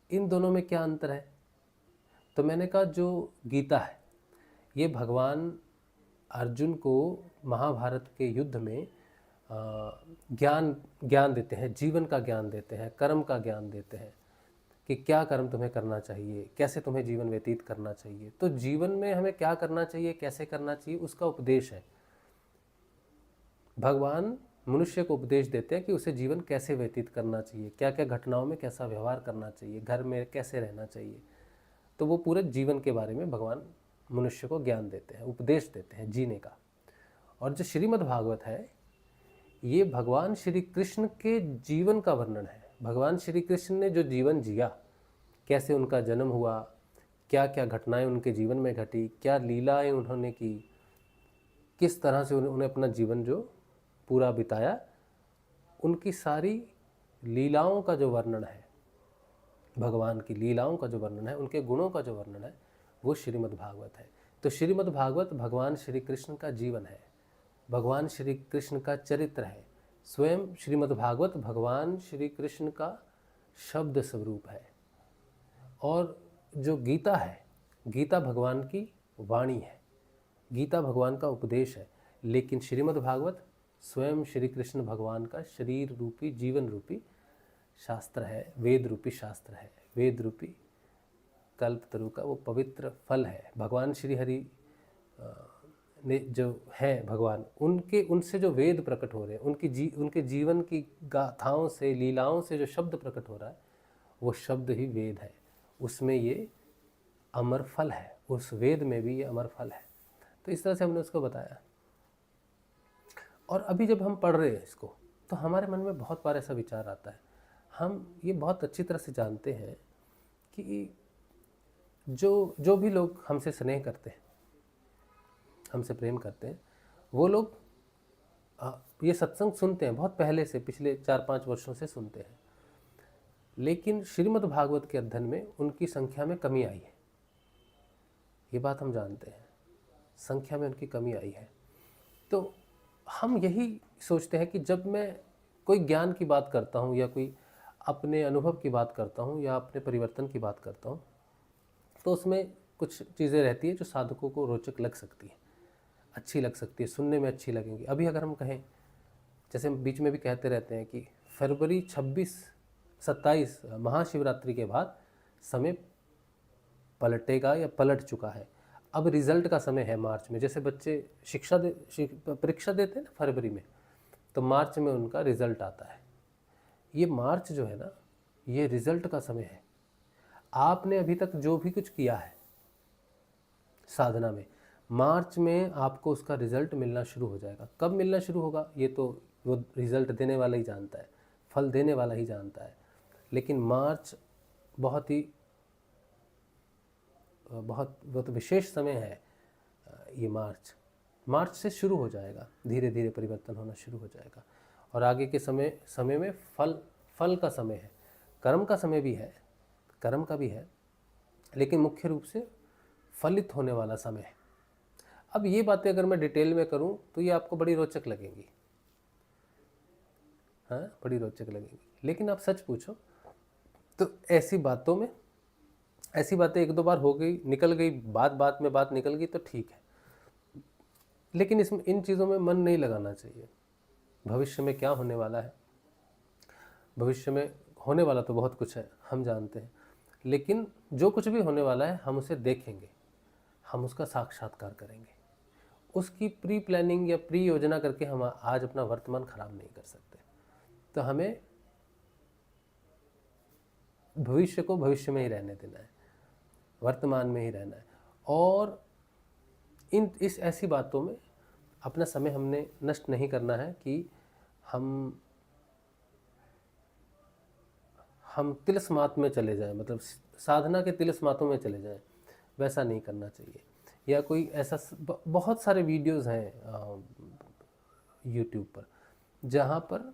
इन दोनों में क्या अंतर है? तो मैंने कहा जो गीता है ये भगवान अर्जुन को महाभारत के युद्ध में ज्ञान देते हैं, जीवन का ज्ञान देते हैं, कर्म का ज्ञान देते हैं कि क्या कर्म तुम्हें करना चाहिए, कैसे तुम्हें जीवन व्यतीत करना चाहिए। तो जीवन में हमें क्या करना चाहिए, कैसे करना चाहिए, उसका उपदेश है। भगवान मनुष्य को उपदेश देते हैं कि उसे जीवन कैसे व्यतीत करना चाहिए, क्या क्या घटनाओं में कैसा व्यवहार करना चाहिए, घर में कैसे रहना चाहिए। तो वो पूरे जीवन के बारे में भगवान मनुष्य को ज्ञान देते हैं, उपदेश देते हैं जीने का। और जो श्रीमद् भागवत है ये भगवान श्री कृष्ण के जीवन का वर्णन है। भगवान श्री कृष्ण ने जो जीवन जिया, कैसे उनका जन्म हुआ, क्या क्या घटनाएं उनके जीवन में घटी, क्या लीलाएं उन्होंने की, किस तरह से उन्होंने अपना जीवन जो पूरा बिताया, उनकी सारी लीलाओं का जो वर्णन है, भगवान की लीलाओं का जो वर्णन है, उनके गुणों का जो वर्णन है, वो श्रीमद् भागवत है। तो श्रीमद् भागवत भगवान श्री कृष्ण का जीवन है, भगवान श्री कृष्ण का चरित्र है। स्वयं श्रीमद् भागवत भगवान श्री कृष्ण का शब्द स्वरूप है। और जो गीता है, गीता भगवान की वाणी है, गीता भगवान का उपदेश है। लेकिन श्रीमद् भागवत स्वयं श्री कृष्ण भगवान का शरीर रूपी, जीवन रूपी शास्त्र है, वेद रूपी शास्त्र है, वेद रूपी कल्पतरु का वो पवित्र फल है। भगवान श्री हरि ने जो है भगवान, उनसे जो वेद प्रकट हो रहे हैं, उनके जीवन की गाथाओं से, लीलाओं से जो शब्द प्रकट हो रहा है, वो शब्द ही वेद है। उसमें ये अमर फल है, उस वेद में भी ये अमर फल है। तो इस तरह से हमने उसको बताया। और अभी जब हम पढ़ रहे हैं इसको, तो हमारे मन में बहुत बार ऐसा विचार आता है, हम ये बहुत अच्छी तरह से जानते हैं कि जो भी लोग हमसे स्नेह करते हैं, हमसे प्रेम करते हैं, वो लोग ये सत्संग सुनते हैं, बहुत पहले से, पिछले 4-5 वर्षों से सुनते हैं। लेकिन श्रीमद् भागवत के अध्ययन में उनकी संख्या में कमी आई है, ये बात हम जानते हैं, संख्या में उनकी कमी आई है। तो हम यही सोचते हैं कि जब मैं कोई ज्ञान की बात करता हूँ, या कोई अपने अनुभव की बात करता हूँ, या अपने परिवर्तन की बात करता हूँ, तो उसमें कुछ चीज़ें रहती है जो साधकों को रोचक लग सकती है, अच्छी लग सकती है, सुनने में अच्छी लगेंगी। अभी अगर हम कहें, जैसे हम बीच में भी कहते रहते हैं कि फरवरी 26-27 महाशिवरात्रि के बाद समय पलटेगा या पलट चुका है, अब रिज़ल्ट का समय है मार्च में। जैसे बच्चे परीक्षा देते हैं ना फरवरी में, तो मार्च में उनका रिज़ल्ट आता है। ये मार्च जो है ना, ये रिज़ल्ट का समय है। आपने अभी तक जो भी कुछ किया है साधना में, मार्च में आपको उसका रिज़ल्ट मिलना शुरू हो जाएगा। कब मिलना शुरू होगा ये तो वो रिज़ल्ट देने वाला ही जानता है, फल देने वाला ही जानता है। लेकिन मार्च बहुत विशेष समय है। ये मार्च से शुरू हो जाएगा, धीरे धीरे परिवर्तन होना शुरू हो जाएगा। और आगे के समय में फल का समय है, कर्म का समय भी है, कर्म का भी है, लेकिन मुख्य रूप से फलित होने वाला समय है। अब ये बातें अगर मैं डिटेल में करूं तो ये आपको बड़ी रोचक लगेंगी, हाँ बड़ी रोचक लगेंगी, लेकिन आप सच पूछो तो ऐसी बातें एक दो बार हो गई, निकल गई, बात में बात निकल गई तो ठीक है, लेकिन इसमें इन चीज़ों में मन नहीं लगाना चाहिए। भविष्य में क्या होने वाला है, भविष्य में होने वाला तो बहुत कुछ है, हम जानते हैं, लेकिन जो कुछ भी होने वाला है हम उसे देखेंगे, हम उसका साक्षात्कार करेंगे। उसकी प्री प्लानिंग या प्री योजना करके हम आज अपना वर्तमान खराब नहीं कर सकते। तो हमें भविष्य को भविष्य में ही रहने देना है, वर्तमान में ही रहना है, और इस ऐसी बातों में अपना समय हमने नष्ट नहीं करना है कि हम तिलस्मात में चले जाएं, मतलब साधना के तिलस्मातों में चले जाएं, वैसा नहीं करना चाहिए। या कोई ऐसा बहुत सारे वीडियोस हैं यूट्यूब पर जहाँ पर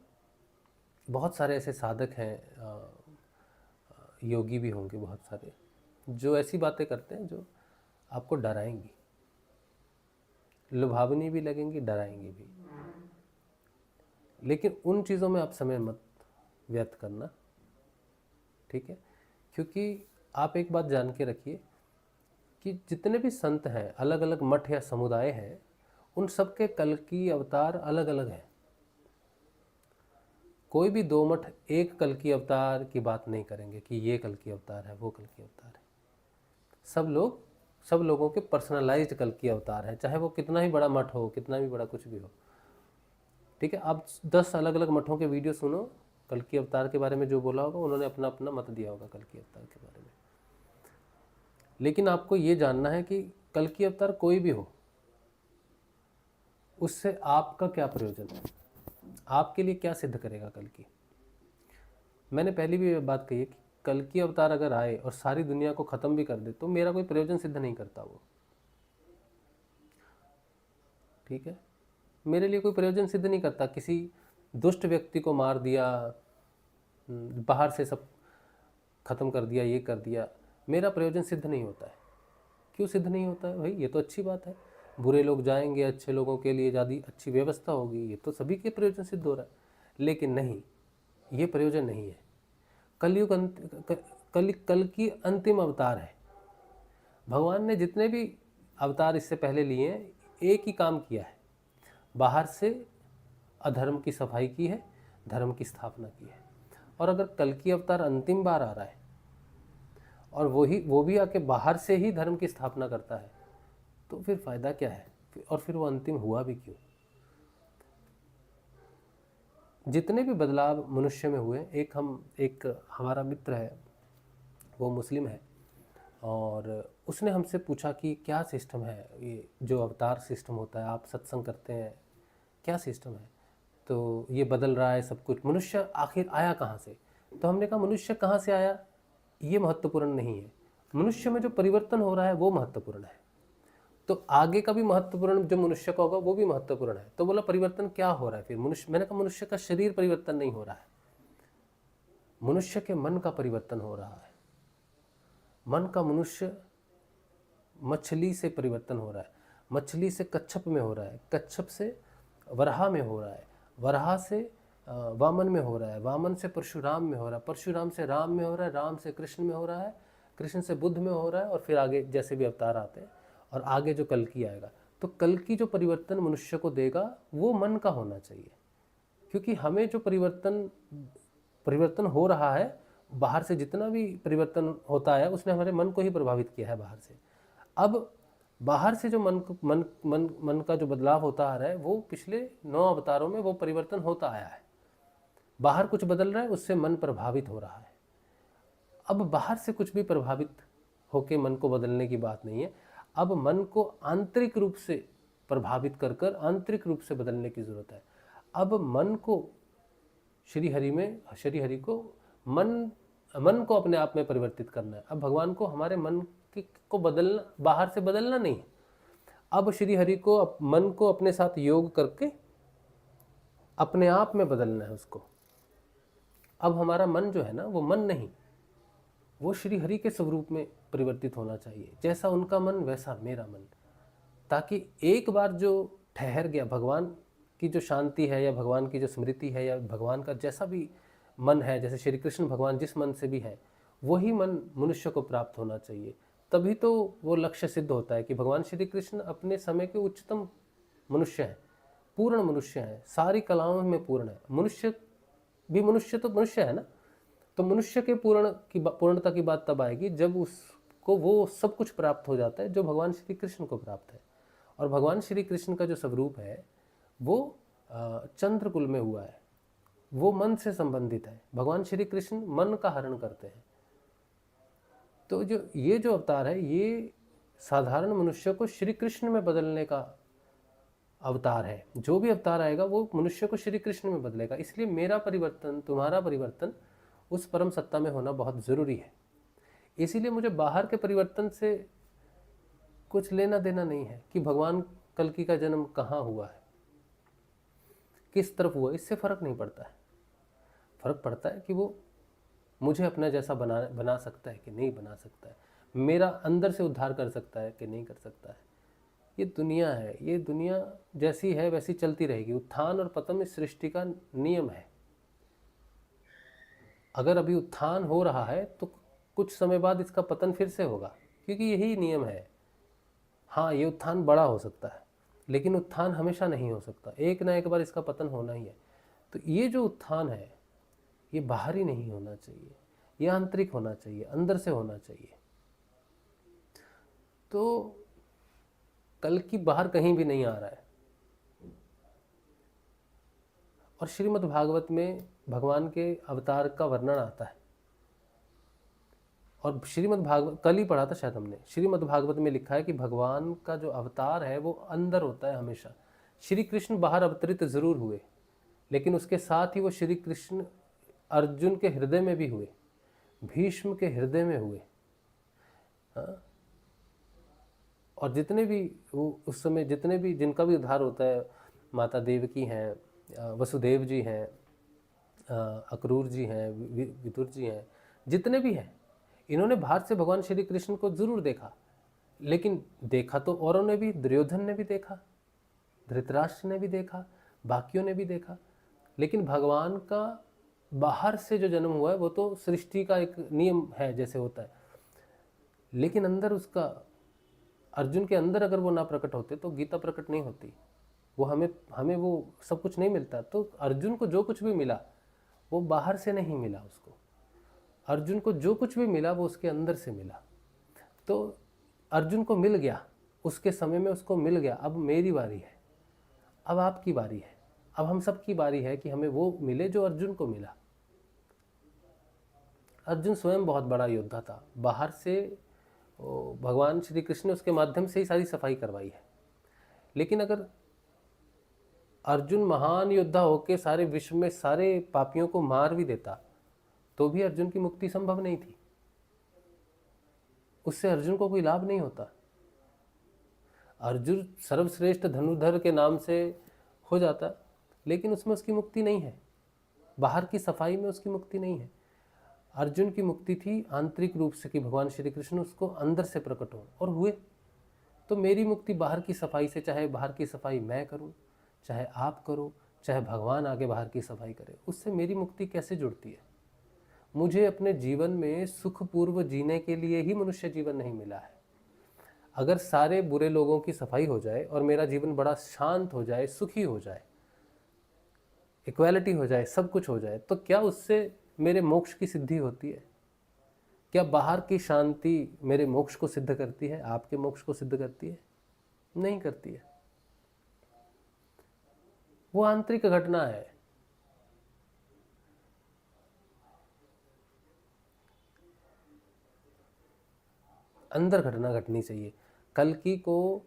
बहुत सारे ऐसे साधक हैं, योगी भी होंगे बहुत सारे, जो ऐसी बातें करते हैं जो आपको डराएंगी, लुभावनी भी लगेंगी, डराएंगी भी, लेकिन उन चीज़ों में आप समय मत व्यर्थ करना, ठीक है। क्योंकि आप एक बात जान के रखिए कि जितने भी संत हैं, अलग अलग मठ या समुदाय हैं, उन सब के कल की अवतार अलग अलग हैं। कोई भी दो मठ एक कल की अवतार की बात नहीं करेंगे कि ये कल की अवतार है, वो कल की अवतार है। सब लोगों के पर्सनलाइज्ड कल की अवतार है, चाहे वो कितना ही बड़ा मठ हो, कितना भी बड़ा कुछ भी हो, ठीक है। आप 10 अलग अलग मठों के वीडियो सुनो, कल की अवतार के बारे में जो बोला होगा उन्होंने अपना अपना मत दिया होगा कल की अवतार के बारे में। लेकिन आपको ये जानना है कि कल की अवतार कोई भी हो, उससे आपका क्या प्रयोजन है, आपके लिए क्या सिद्ध करेगा कल की। मैंने पहले भी बात कही है कि कल की अवतार अगर आए और सारी दुनिया को ख़त्म भी कर दे तो मेरा कोई प्रयोजन सिद्ध नहीं करता वो, ठीक है। मेरे लिए कोई प्रयोजन सिद्ध नहीं करता। किसी दुष्ट व्यक्ति को मार दिया, बाहर से सब खत्म कर दिया, ये कर दिया, मेरा प्रयोजन सिद्ध नहीं होता है। क्यों सिद्ध नहीं होता है भाई? ये तो अच्छी बात है, बुरे लोग जाएंगे, अच्छे लोगों के लिए ज़्यादा अच्छी व्यवस्था होगी, ये तो सभी के प्रयोजन सिद्ध हो रहा है। लेकिन नहीं, ये प्रयोजन नहीं है। कलयुग कल की अंतिम अवतार है। भगवान ने जितने भी अवतार इससे पहले लिए हैं, एक ही काम किया है, बाहर से अधर्म की सफाई की है, धर्म की स्थापना की है। और अगर कल की अवतार अंतिम बार आ रहा है और वो भी आके बाहर से ही धर्म की स्थापना करता है, तो फिर फायदा क्या है? और फिर वो अंतिम हुआ भी क्यों? जितने भी बदलाव मनुष्य में हुए, एक हमारा मित्र है, वो मुस्लिम है, और उसने हमसे पूछा कि क्या सिस्टम है ये जो अवतार सिस्टम होता है, आप सत्संग करते हैं, क्या सिस्टम है? तो ये बदल रहा है सब कुछ, मनुष्य आखिर आया कहाँ से? तो हमने कहा मनुष्य कहाँ से आया ये महत्वपूर्ण नहीं है, मनुष्य में जो परिवर्तन हो रहा है वो महत्वपूर्ण है। तो आगे का भी महत्वपूर्ण जो मनुष्य का होगा वो भी महत्वपूर्ण है। तो बोला परिवर्तन क्या हो रहा है फिर? मैंने कहा मनुष्य का शरीर परिवर्तन नहीं हो रहा है, मनुष्य के मन का परिवर्तन हो रहा है। मन का मनुष्य मछली से परिवर्तन हो रहा है, मछली से कच्छप में हो रहा है, कच्छप से वराह में हो रहा है, वराह से वामन में हो रहा है, वामन से परशुराम में हो रहा है, परशुराम से राम में हो रहा है, राम से कृष्ण में हो रहा है, कृष्ण से बुद्ध में हो रहा है, और फिर आगे जैसे भी अवतार आते हैं, और आगे जो कल की आएगा। तो कल की जो परिवर्तन मनुष्य को देगा वो मन का होना चाहिए, क्योंकि हमें जो परिवर्तन हो रहा है, बाहर से जितना भी परिवर्तन होता है उसने हमारे मन को ही प्रभावित किया है बाहर से। अब बाहर से जो मन का जो बदलाव होता आ रहा है वो पिछले 9 अवतारों में वो परिवर्तन होता आया है। बाहर कुछ बदल रहा है, उससे मन प्रभावित हो रहा है। अब बाहर से कुछ भी प्रभावित होकर मन को बदलने की बात नहीं है, अब मन को आंतरिक रूप से प्रभावित कर आंतरिक रूप से बदलने की जरूरत है। अब मन को श्री हरि को मन को अपने आप में परिवर्तित करना है। अब भगवान को हमारे मन को बदलना, बाहर से बदलना नहीं है। अब श्री हरि को मन को अपने साथ योग करके अपने आप में बदलना है उसको। अब हमारा मन जो है ना, वो मन नहीं, वो श्री हरि के स्वरूप में परिवर्तित होना चाहिए, जैसा उनका मन वैसा मेरा मन, ताकि एक बार जो ठहर गया, भगवान की जो शांति है या भगवान की जो स्मृति है या भगवान का जैसा भी मन है, जैसे श्री कृष्ण भगवान जिस मन से भी है, वही मन मनुष्य को प्राप्त होना चाहिए। तभी तो वो लक्ष्य सिद्ध होता है कि भगवान श्री कृष्ण अपने समय के उच्चतम मनुष्य हैं, पूर्ण मनुष्य हैं, सारी कलाओं में पूर्ण है। मनुष्य भी मनुष्य तो मनुष्य है ना, तो मनुष्य के पूर्णता की बात तब आएगी जब उसको वो सब कुछ प्राप्त हो जाता है जो भगवान श्री कृष्ण को प्राप्त है। और भगवान श्री कृष्ण का जो स्वरूप है वो चंद्रकुल में हुआ है, वो मन से संबंधित है। भगवान श्री कृष्ण मन का हरण करते हैं। तो ये जो अवतार है, ये साधारण मनुष्य को श्री कृष्ण में बदलने का अवतार है। जो भी अवतार आएगा वो मनुष्य को श्री कृष्ण में बदलेगा। इसलिए मेरा परिवर्तन, तुम्हारा परिवर्तन उस परम सत्ता में होना बहुत ज़रूरी है। इसीलिए मुझे बाहर के परिवर्तन से कुछ लेना देना नहीं है कि भगवान कल्कि का जन्म कहाँ हुआ है, किस तरफ हुआ, इससे फ़र्क नहीं पड़ता है। फ़र्क पड़ता है कि वो मुझे अपना जैसा बना सकता है कि नहीं बना सकता है, मेरा अंदर से उद्धार कर सकता है कि नहीं कर सकता है। ये दुनिया है, ये दुनिया जैसी है वैसी चलती रहेगी। उत्थान और पतन इस सृष्टि का नियम है। अगर अभी उत्थान हो रहा है तो कुछ समय बाद इसका पतन फिर से होगा, क्योंकि यही नियम है। हाँ, ये उत्थान बड़ा हो सकता है, लेकिन उत्थान हमेशा नहीं हो सकता, एक ना एक बार इसका पतन होना ही है। तो ये जो उत्थान है ये बाहरी नहीं होना चाहिए, ये आंतरिक होना चाहिए, अंदर से होना चाहिए। तो कल की बाहर कहीं भी नहीं आ रहा है। और श्रीमद् भागवत में भगवान के अवतार का वर्णन आता है। और श्रीमद् भागवत कल ही पढ़ा था शायद हमने, श्रीमद् भागवत में लिखा है कि भगवान का जो अवतार है वो अंदर होता है हमेशा। श्री कृष्ण बाहर अवतरित जरूर हुए, लेकिन उसके साथ ही वो श्री कृष्ण अर्जुन के हृदय में भी हुए, भीष्म के हृदय में हुए। हाँ? और जितने भी वो उस समय जितने भी जिनका भी उद्धार होता है, माता देवकी हैं, वसुदेव जी हैं, अक्रूर जी हैं, विदुर जी हैं, जितने भी हैं, इन्होंने बाहर से भगवान श्री कृष्ण को जरूर देखा, लेकिन देखा तो औरों ने भी, दुर्योधन ने भी देखा, धृतराष्ट्र ने भी देखा, बाकियों ने भी देखा, लेकिन भगवान का बाहर से जो जन्म हुआ है वो तो सृष्टि का एक नियम है जैसे होता है, लेकिन अंदर उसका, अर्जुन के अंदर अगर वो ना प्रकट होते तो गीता प्रकट नहीं होती, वो हमें वो सब कुछ नहीं मिलता। तो अर्जुन को जो कुछ भी मिला वो बाहर से नहीं मिला, उसको अर्जुन को जो कुछ भी मिला वो उसके अंदर से मिला। तो अर्जुन को मिल गया, उसके समय में उसको मिल गया। अब मेरी बारी है, अब आपकी बारी है, अब हम सब की बारी है कि हमें वो मिले जो अर्जुन को मिला। अर्जुन स्वयं बहुत बड़ा योद्धा था, बाहर से भगवान श्री कृष्ण ने उसके माध्यम से ही सारी सफाई करवाई है। लेकिन अगर अर्जुन महान योद्धा होकर सारे विश्व में सारे पापियों को मार भी देता तो भी अर्जुन की मुक्ति संभव नहीं थी, उससे अर्जुन को कोई लाभ नहीं होता। अर्जुन सर्वश्रेष्ठ धनुर्धर के नाम से हो जाता, लेकिन उसमें उसकी मुक्ति नहीं है, बाहर की सफाई में उसकी मुक्ति नहीं है। अर्जुन की मुक्ति थी आंतरिक रूप से कि भगवान श्री कृष्ण उसको अंदर से प्रकट हो, और हुए। तो मेरी मुक्ति बाहर की सफाई से, चाहे बाहर की सफाई मैं करूं, चाहे आप करो, चाहे भगवान आगे बाहर की सफाई करे, उससे मेरी मुक्ति कैसे जुड़ती है? मुझे अपने जीवन में सुखपूर्व जीने के लिए ही मनुष्य जीवन नहीं मिला है। अगर सारे बुरे लोगों की सफाई हो जाए और मेरा जीवन बड़ा शांत हो जाए, सुखी हो जाए, इक्वालिटी हो जाए, सब कुछ हो जाए, तो क्या उससे मेरे मोक्ष की सिद्धि होती है? क्या बाहर की शांति मेरे मोक्ष को सिद्ध करती है, आपके मोक्ष को सिद्ध करती है? नहीं करती है। वो आंतरिक घटना है। अंदर घटना घटनी चाहिए। कल्कि को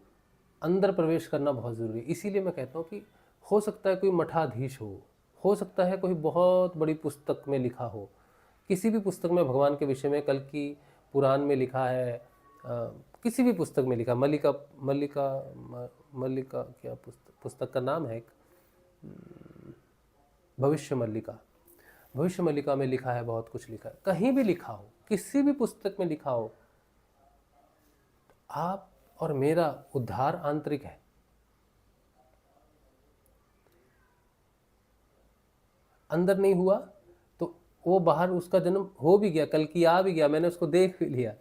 अंदर प्रवेश करना बहुत ज़रूरी है। इसीलिए मैं कहता हूँ कि हो सकता है कोई मठाधीश हो सकता है कोई बहुत बड़ी पुस्तक में लिखा हो, किसी भी पुस्तक में भगवान के विषय में, कल्कि पुराण में लिखा है, किसी भी पुस्तक में लिखा, मल्लिका क्या पुस्तक का नाम है, भविष्य मल्लिका में लिखा है, बहुत कुछ लिखा है, कहीं भी लिखा हो, किसी भी पुस्तक में लिखा हो, आप और मेरा उद्धार आंतरिक है। अंदर नहीं हुआ तो वो बाहर उसका जन्म हो भी गया, कल की आ भी गया, मैंने उसको देख भी लिया,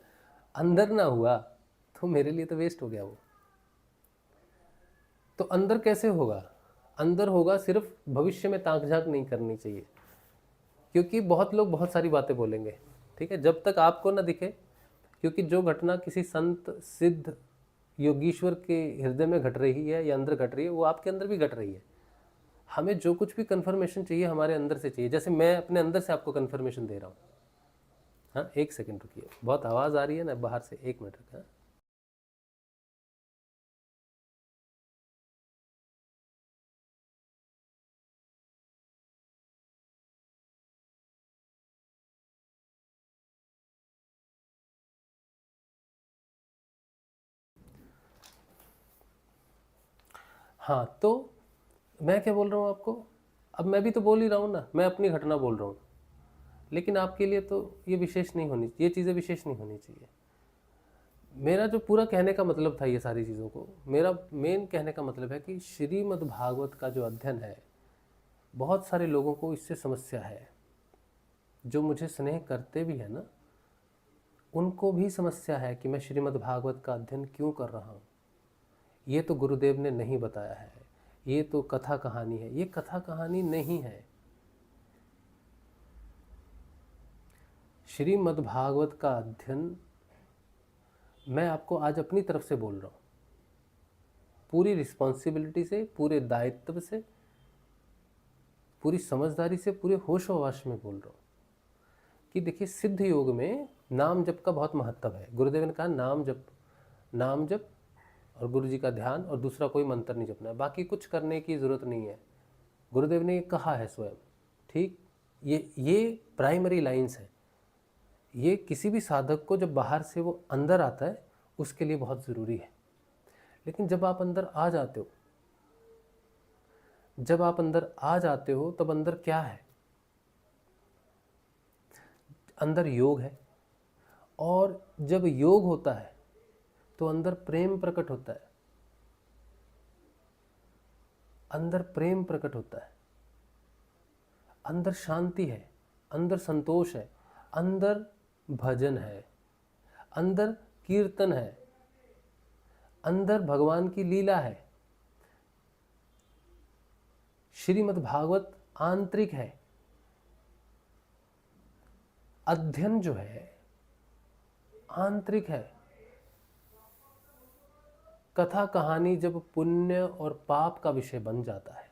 अंदर ना हुआ तो मेरे लिए तो वेस्ट हो गया वो। तो अंदर कैसे होगा? अंदर होगा, सिर्फ भविष्य में ताक झांक नहीं करनी चाहिए, क्योंकि बहुत लोग बहुत सारी बातें बोलेंगे, ठीक है, जब तक आपको ना दिखे। क्योंकि जो घटना किसी संत सिद्ध योगीश्वर के हृदय में घट रही है या अंदर घट रही है, वो आपके अंदर भी घट रही है। हमें जो कुछ भी कंफर्मेशन चाहिए हमारे अंदर से चाहिए, जैसे मैं अपने अंदर से आपको कंफर्मेशन दे रहा हूँ। हाँ, एक सेकंड रुकिए, बहुत आवाज़ आ रही है ना बाहर से, 1 मिनट रुकिए। हाँ? हाँ, तो मैं क्या बोल रहा हूँ आपको, अब मैं भी तो बोल ही रहा हूँ ना, मैं अपनी घटना बोल रहा हूँ, लेकिन आपके लिए तो ये विशेष नहीं होनी, ये चीज़ें विशेष नहीं होनी चाहिए। मेरा जो पूरा कहने का मतलब था, ये सारी चीज़ों को, मेरा मेन कहने का मतलब है कि श्रीमद् भागवत का जो अध्ययन है, बहुत सारे लोगों को इससे समस्या है। जो मुझे स्नेह करते भी हैं ना, उनको भी समस्या है कि मैं श्रीमद् भागवत का अध्ययन क्यों कर रहा हूँ। ये तो गुरुदेव ने नहीं बताया है, ये तो कथा कहानी है। ये कथा कहानी नहीं है। श्रीमद् भागवत का अध्ययन मैं आपको आज अपनी तरफ से बोल रहा हूँ, पूरी रिस्पॉन्सिबिलिटी से, पूरे दायित्व से, पूरी समझदारी से, पूरे होश हवास में बोल रहा हूँ कि देखिए, सिद्ध योग में नाम जप का बहुत महत्व है। गुरुदेव ने कहा नाम जप और गुरु जी का ध्यान, और दूसरा कोई मंत्र नहीं जपना है, बाकी कुछ करने की ज़रूरत नहीं है। गुरुदेव ने ये कहा है स्वयं, ठीक। ये प्राइमरी लाइंस है। ये किसी भी साधक को जब बाहर से वो अंदर आता है उसके लिए बहुत ज़रूरी है। लेकिन जब आप अंदर आ जाते हो, तब अंदर क्या है? अंदर योग है, और जब योग होता है तो अंदर प्रेम प्रकट होता है। अंदर प्रेम प्रकट होता है, अंदर शांति है, अंदर संतोष है, अंदर भजन है, अंदर कीर्तन है, अंदर भगवान की लीला है। श्रीमद् भागवत आंतरिक है। अध्ययन जो है आंतरिक है। कथा कहानी जब पुण्य और पाप का विषय बन जाता है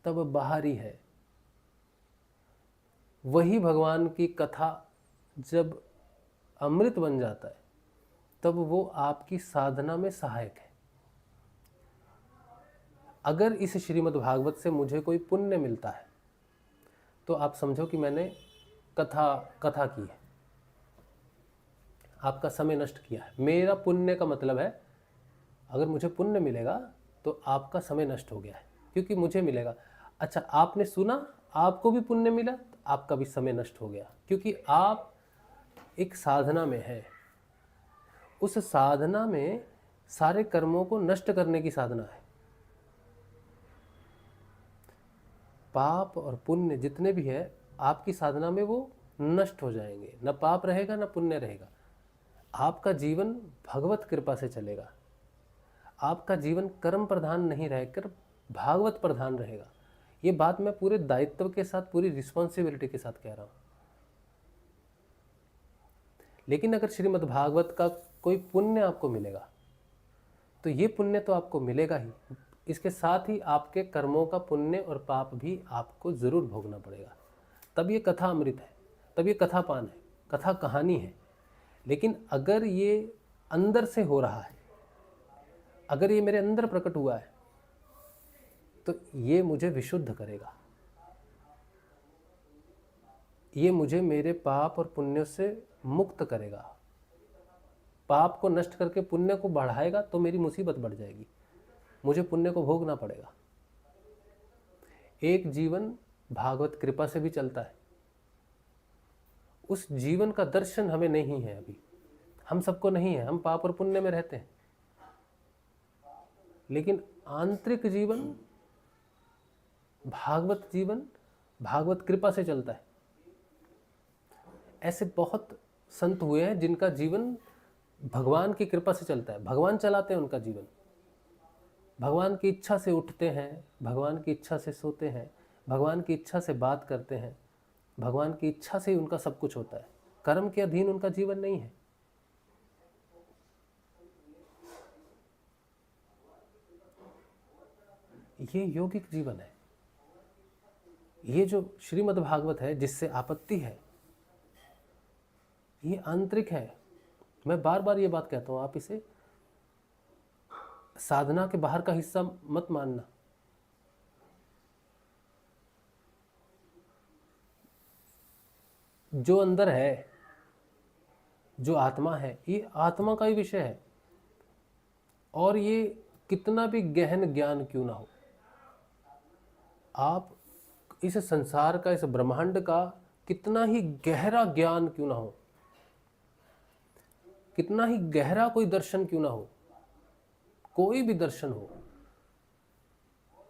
तब बाहरी है। वही भगवान की कथा जब अमृत बन जाता है तब वो आपकी साधना में सहायक है। अगर इस श्रीमद् भागवत से मुझे कोई पुण्य मिलता है तो आप समझो कि मैंने कथा की है, आपका समय नष्ट किया है। मेरा पुण्य का मतलब है, अगर मुझे पुण्य मिलेगा तो आपका समय नष्ट हो गया है, क्योंकि मुझे मिलेगा। अच्छा, आपने सुना, आपको भी पुण्य मिला, तो आपका भी समय नष्ट हो गया, क्योंकि आप एक साधना में हैं। उस साधना में सारे कर्मों को नष्ट करने की साधना है। पाप और पुण्य जितने भी है आपकी साधना में, वो नष्ट हो जाएंगे। न पाप रहेगा न पुण्य रहेगा। आपका जीवन भगवत कृपा से चलेगा। आपका जीवन कर्म प्रधान नहीं रहकर भागवत प्रधान रहेगा। ये बात मैं पूरे दायित्व के साथ, पूरी रिस्पॉन्सिबिलिटी के साथ कह रहा हूँ। लेकिन अगर श्रीमद् भागवत का कोई पुण्य आपको मिलेगा तो ये पुण्य तो आपको मिलेगा ही, इसके साथ ही आपके कर्मों का पुण्य और पाप भी आपको जरूर भोगना पड़ेगा। तब ये कथा अमृत है, तब ये कथा पान है, कथा कहानी है। लेकिन अगर ये अंदर से हो रहा है, अगर ये मेरे अंदर प्रकट हुआ है, तो ये मुझे विशुद्ध करेगा। ये मुझे मेरे पाप और पुण्य से मुक्त करेगा। पाप को नष्ट करके पुण्य को बढ़ाएगा तो मेरी मुसीबत बढ़ जाएगी, मुझे पुण्य को भोगना पड़ेगा। एक जीवन भागवत कृपा से भी चलता है। उस जीवन का दर्शन हमें नहीं है अभी, हम सबको नहीं है। हम पाप और पुण्य में रहते हैं। लेकिन आंतरिक जीवन, भागवत जीवन भागवत कृपा से चलता है। ऐसे बहुत संत हुए हैं जिनका जीवन भगवान की कृपा से चलता है, भगवान चलाते हैं उनका जीवन। भगवान की इच्छा से उठते हैं, भगवान की इच्छा से सोते हैं, भगवान की इच्छा से बात करते हैं, भगवान की इच्छा से ही उनका सब कुछ होता है। कर्म के अधीन उनका जीवन नहीं है। ये यौगिक जीवन है। ये जो श्रीमद् भागवत है जिससे आपत्ति है, ये आंतरिक है। मैं बार बार ये बात कहता हूं, आप इसे साधना के बाहर का हिस्सा मत मानना। जो अंदर है, जो आत्मा है, ये आत्मा का ही विषय है। और ये कितना भी गहन ज्ञान क्यों ना हो, आप इस संसार का, इस ब्रह्मांड का कितना ही गहरा ज्ञान क्यों ना हो, कितना ही गहरा कोई दर्शन क्यों ना हो, कोई भी दर्शन हो,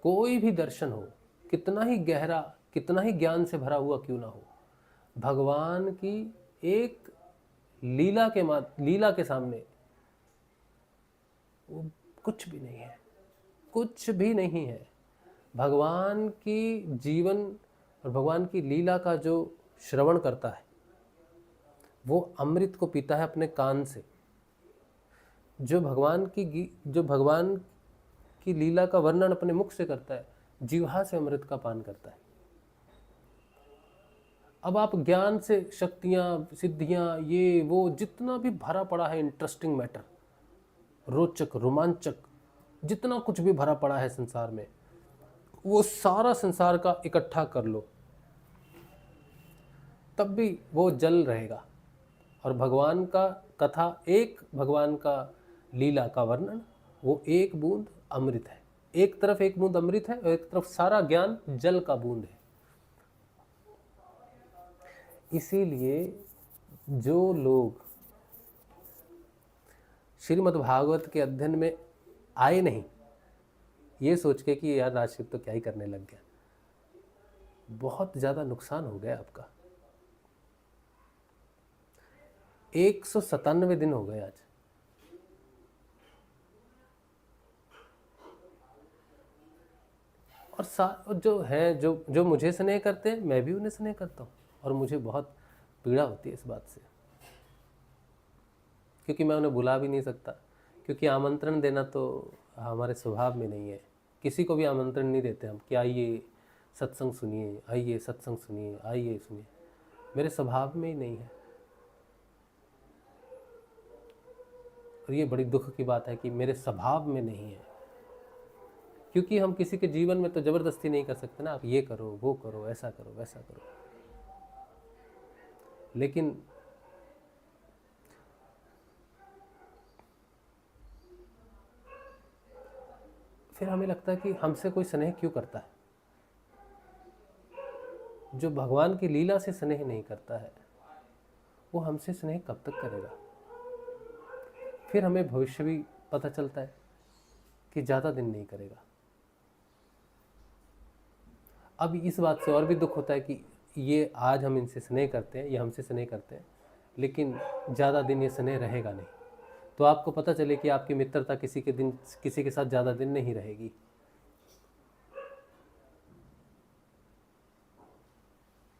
कोई भी दर्शन हो, कितना ही गहरा, कितना ही ज्ञान से भरा हुआ क्यों ना हो, भगवान की एक लीला के सामने वो कुछ भी नहीं है, कुछ भी नहीं है। भगवान की जीवन और भगवान की लीला का जो श्रवण करता है, वो अमृत को पीता है अपने कान से। जो भगवान की लीला का वर्णन अपने मुख से करता है, जिह्वा से अमृत का पान करता है। अब आप ज्ञान से शक्तियां, सिद्धियां, ये वो जितना भी भरा पड़ा है इंटरेस्टिंग मैटर, रोचक, रोमांचक, जितना कुछ भी भरा पड़ा है संसार में, वो सारा संसार का इकट्ठा कर लो, तब भी वो जल रहेगा। और भगवान का कथा, एक भगवान का लीला का वर्णन, वो एक बूंद अमृत है। एक तरफ एक बूंद अमृत है और एक तरफ सारा ज्ञान जल का बूंद है। इसीलिए जो लोग श्रीमद् भागवत के अध्ययन में आए नहीं, ये सोच के कि यार राजशिव तो क्या ही करने लग गया, बहुत ज़्यादा नुकसान हो गया आपका। 197 दिन हो गए आज। और जो मुझे स्नेह करते हैं, मैं भी उन्हें स्नेह करता हूँ। और मुझे बहुत पीड़ा होती है इस बात से, क्योंकि मैं उन्हें बुला भी नहीं सकता, क्योंकि आमंत्रण देना तो हमारे स्वभाव में नहीं है। किसी को भी आमंत्रण नहीं देते हम कि आइए सत्संग सुनिए, आइए सत्संग सुनिए, आइए सुनिए, मेरे स्वभाव में ही नहीं है। और ये बड़ी दुख की बात है कि मेरे स्वभाव में नहीं है, क्योंकि हम किसी के जीवन में तो ज़बरदस्ती नहीं कर सकते ना, आप ये करो, वो करो, ऐसा करो, वैसा करो। लेकिन फिर हमें लगता है कि हमसे कोई स्नेह क्यों करता है। जो भगवान की लीला से स्नेह नहीं करता है, वो हमसे स्नेह कब तक करेगा। फिर हमें भविष्य भी पता चलता है कि ज़्यादा दिन नहीं करेगा। अब इस बात से और भी दुख होता है कि ये आज हम इनसे स्नेह करते हैं, ये हमसे स्नेह करते हैं, लेकिन ज़्यादा दिन ये स्नेह रहेगा नहीं। तो आपको पता चले कि आपकी मित्रता किसी के साथ ज़्यादा दिन नहीं रहेगी।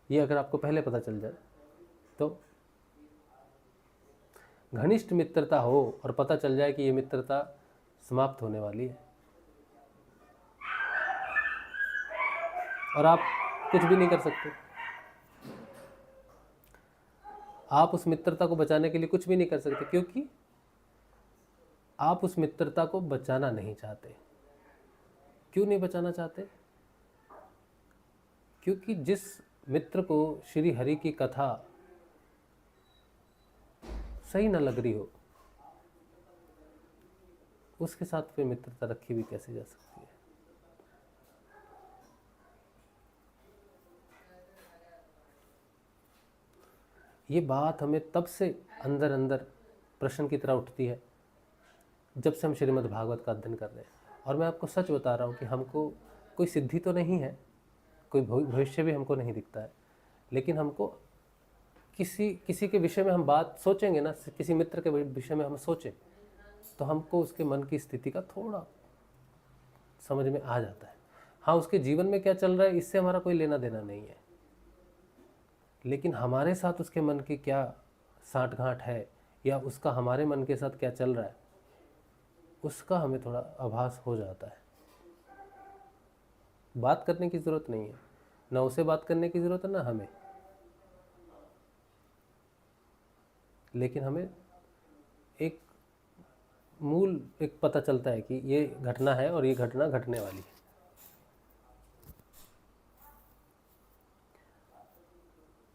ये अगर आपको पहले पता चल जाए तो घनिष्ठ मित्रता हो और पता चल जाए कि ये मित्रता समाप्त होने वाली है और आप कुछ भी नहीं कर सकते, आप उस मित्रता को बचाने के लिए कुछ भी नहीं कर सकते, क्योंकि आप उस मित्रता को बचाना नहीं चाहते। क्यों नहीं बचाना चाहते? क्योंकि जिस मित्र को श्री हरि की कथा सही न लग रही हो, उसके साथ फिर मित्रता रखी भी कैसे जा सकती है। ये बात हमें तब से अंदर अंदर प्रश्न की तरह उठती है जब से हम श्रीमद् भागवत का अध्ययन कर रहे हैं। और मैं आपको सच बता रहा हूँ कि हमको कोई सिद्धि तो नहीं है, कोई भविष्य भी हमको नहीं दिखता है, लेकिन हमको किसी किसी के विषय में हम बात सोचेंगे ना, किसी मित्र के विषय में हम सोचें तो हमको उसके मन की स्थिति का थोड़ा समझ में आ जाता है। हाँ, उसके जीवन में क्या चल रहा है इससे हमारा कोई लेना देना नहीं है, लेकिन हमारे साथ उसके मन की क्या साँठ-गाँठ है या उसका हमारे मन के साथ क्या चल रहा है, उसका हमें थोड़ा आभास हो जाता है। बात करने की ज़रूरत नहीं है, ना उसे बात करने की ज़रूरत है ना हमें, लेकिन हमें एक मूल एक पता चलता है कि ये घटना है और ये घटना घटने वाली है।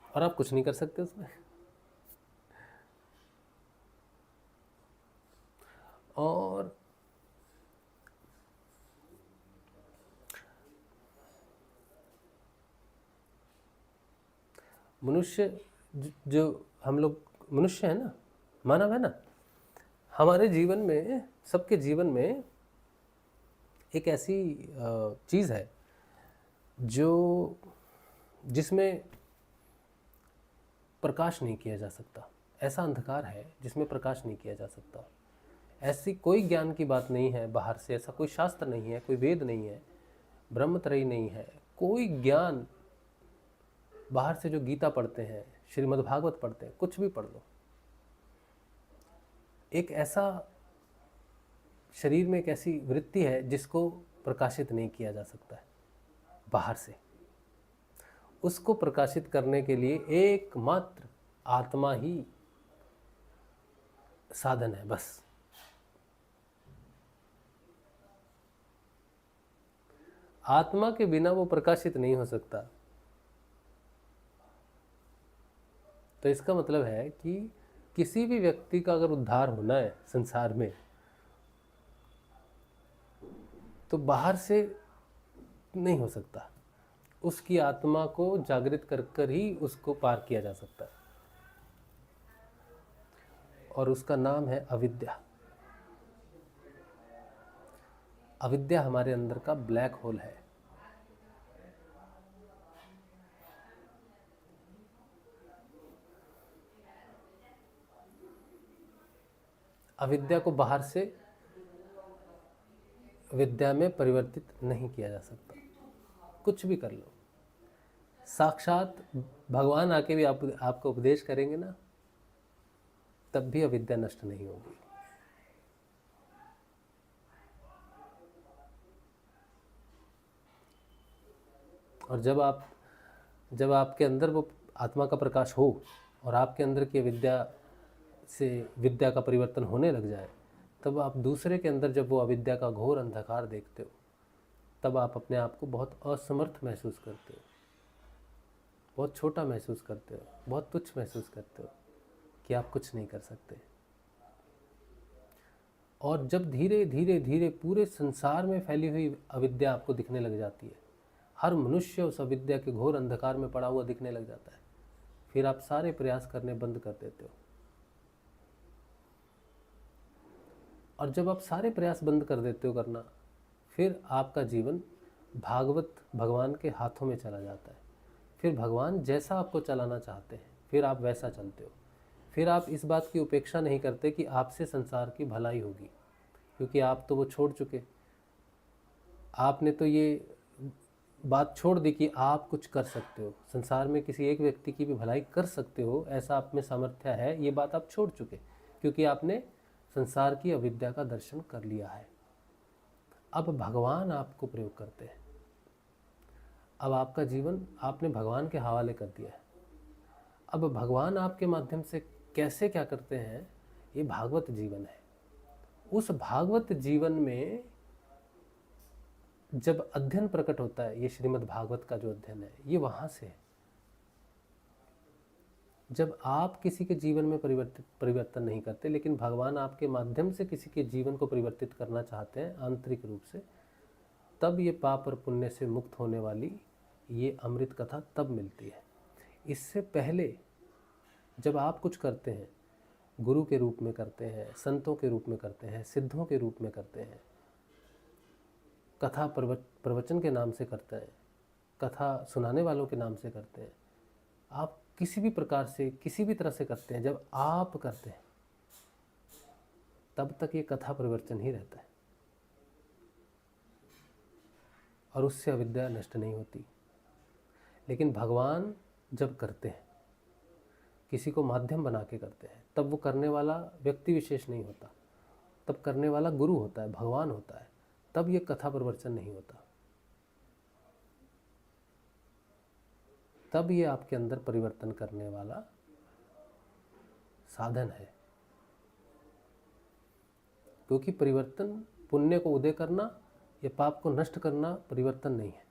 और आप कुछ नहीं कर सकते उसमें। और मनुष्य जो हम लोग मनुष्य है ना, मानव है ना, हमारे जीवन में, सबके जीवन में एक ऐसी चीज़ है जो जिसमें प्रकाश नहीं किया जा सकता। ऐसा अंधकार है जिसमें प्रकाश नहीं किया जा सकता। ऐसी कोई ज्ञान की बात नहीं है बाहर से, ऐसा कोई शास्त्र नहीं है, कोई वेद नहीं है, ब्रह्मत्रयी नहीं है, कोई ज्ञान बाहर से जो गीता पढ़ते हैं, श्रीमद् भागवत पढ़ते हैं, कुछ भी पढ़ लो, एक ऐसा शरीर में एक ऐसी वृत्ति है जिसको प्रकाशित नहीं किया जा सकता है बाहर से। उसको प्रकाशित करने के लिए एकमात्र आत्मा ही साधन है, बस। आत्मा के बिना वो प्रकाशित नहीं हो सकता। तो इसका मतलब है कि किसी भी व्यक्ति का अगर उद्धार होना है संसार में, तो बाहर से नहीं हो सकता। उसकी आत्मा को जागृत कर कर ही उसको पार किया जा सकता है, और उसका नाम है अविद्या। अविद्या हमारे अंदर का ब्लैक होल है। अविद्या को बाहर से विद्या में परिवर्तित नहीं किया जा सकता, कुछ भी कर लो। साक्षात भगवान आके भी आपको उपदेश करेंगे ना, तब भी अविद्या नष्ट नहीं होगी। और जब आपके अंदर वो आत्मा का प्रकाश हो और आपके अंदर की विद्या से विद्या का परिवर्तन होने लग जाए, तब आप दूसरे के अंदर जब वो अविद्या का घोर अंधकार देखते हो, तब आप अपने आप को बहुत असमर्थ महसूस करते हो, बहुत छोटा महसूस करते हो, बहुत तुच्छ महसूस करते हो कि आप कुछ नहीं कर सकते। और जब धीरे धीरे धीरे पूरे संसार में फैली हुई अविद्या आपको दिखने लग जाती है, हर मनुष्य उस अविद्या के घोर अंधकार में पड़ा हुआ दिखने लग जाता है, फिर आप सारे प्रयास करने बंद कर देते हो। और जब आप सारे प्रयास बंद कर देते हो करना, फिर आपका जीवन भागवत भगवान के हाथों में चला जाता है। फिर भगवान जैसा आपको चलाना चाहते हैं, फिर आप वैसा चलते हो। फिर आप इस बात की उपेक्षा नहीं करते कि आपसे संसार की भलाई होगी, क्योंकि आप तो वो छोड़ चुके। आपने तो ये बात छोड़ दी कि आप कुछ कर सकते हो, संसार में किसी एक व्यक्ति की भी भलाई कर सकते हो, ऐसा आप में सामर्थ्य है, ये बात आप छोड़ चुके, क्योंकि आपने संसार की अविद्या का दर्शन कर लिया है। अब भगवान आपको प्रयोग करते हैं। अब आपका जीवन आपने भगवान के हवाले कर दिया है। अब भगवान आपके माध्यम से कैसे क्या करते हैं, ये भागवत जीवन है। उस भागवत जीवन में जब अध्ययन प्रकट होता है, ये श्रीमद् भागवत का जो अध्ययन है, ये वहाँ से है। जब आप किसी के जीवन में परिवर्तन नहीं करते, लेकिन भगवान आपके माध्यम से किसी के जीवन को परिवर्तित करना चाहते हैं आंतरिक रूप से, तब ये पाप और पुण्य से मुक्त होने वाली ये अमृत कथा तब मिलती है। इससे पहले जब आप कुछ करते हैं, गुरु के रूप में करते हैं, संतों के रूप में करते हैं, सिद्धों के रूप में करते हैं, कथा प्रवचन के नाम से करते हैं, कथा सुनाने वालों के नाम से करते हैं, आप किसी भी प्रकार से किसी भी तरह से करते हैं, जब आप करते हैं तब तक ये कथा प्रवचन ही रहता है और उससे अविद्या नष्ट नहीं होती। लेकिन भगवान जब करते हैं, किसी को माध्यम बना के करते हैं, तब वो करने वाला व्यक्ति विशेष नहीं होता, तब करने वाला गुरु होता है, भगवान होता है, तब ये कथा प्रवचन नहीं होता, तब ये आपके अंदर परिवर्तन करने वाला साधन है। क्योंकि परिवर्तन पुण्य को उदय करना या पाप को नष्ट करना परिवर्तन नहीं है।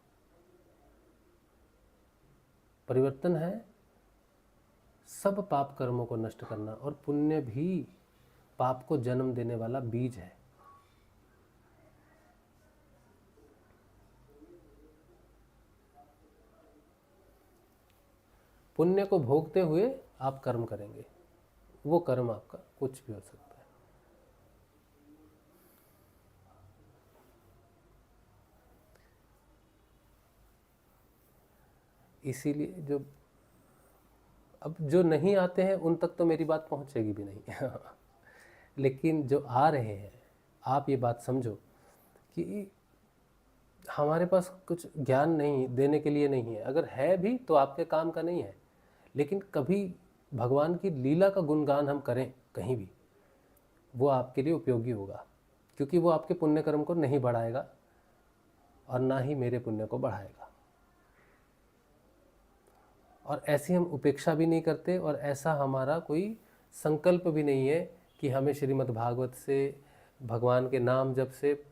परिवर्तन है सब पाप कर्मों को नष्ट करना, और पुण्य भी पाप को जन्म देने वाला बीज है। पुण्य को भोगते हुए आप कर्म करेंगे, वो कर्म आपका कुछ भी हो सकता है। इसीलिए अब जो नहीं आते हैं उन तक तो मेरी बात पहुंचेगी भी नहीं लेकिन जो आ रहे हैं, आप ये बात समझो कि हमारे पास कुछ ज्ञान नहीं देने के लिए नहीं है, अगर है भी तो आपके काम का नहीं है। लेकिन कभी भगवान की लीला का गुणगान हम करें कहीं भी, वो आपके लिए उपयोगी होगा, क्योंकि वो आपके पुण्य कर्म को नहीं बढ़ाएगा और ना ही मेरे पुण्य को बढ़ाएगा। और ऐसी हम उपेक्षा भी नहीं करते, और ऐसा हमारा कोई संकल्प भी नहीं है कि हमें श्रीमद् भागवत से, भगवान के नाम जप से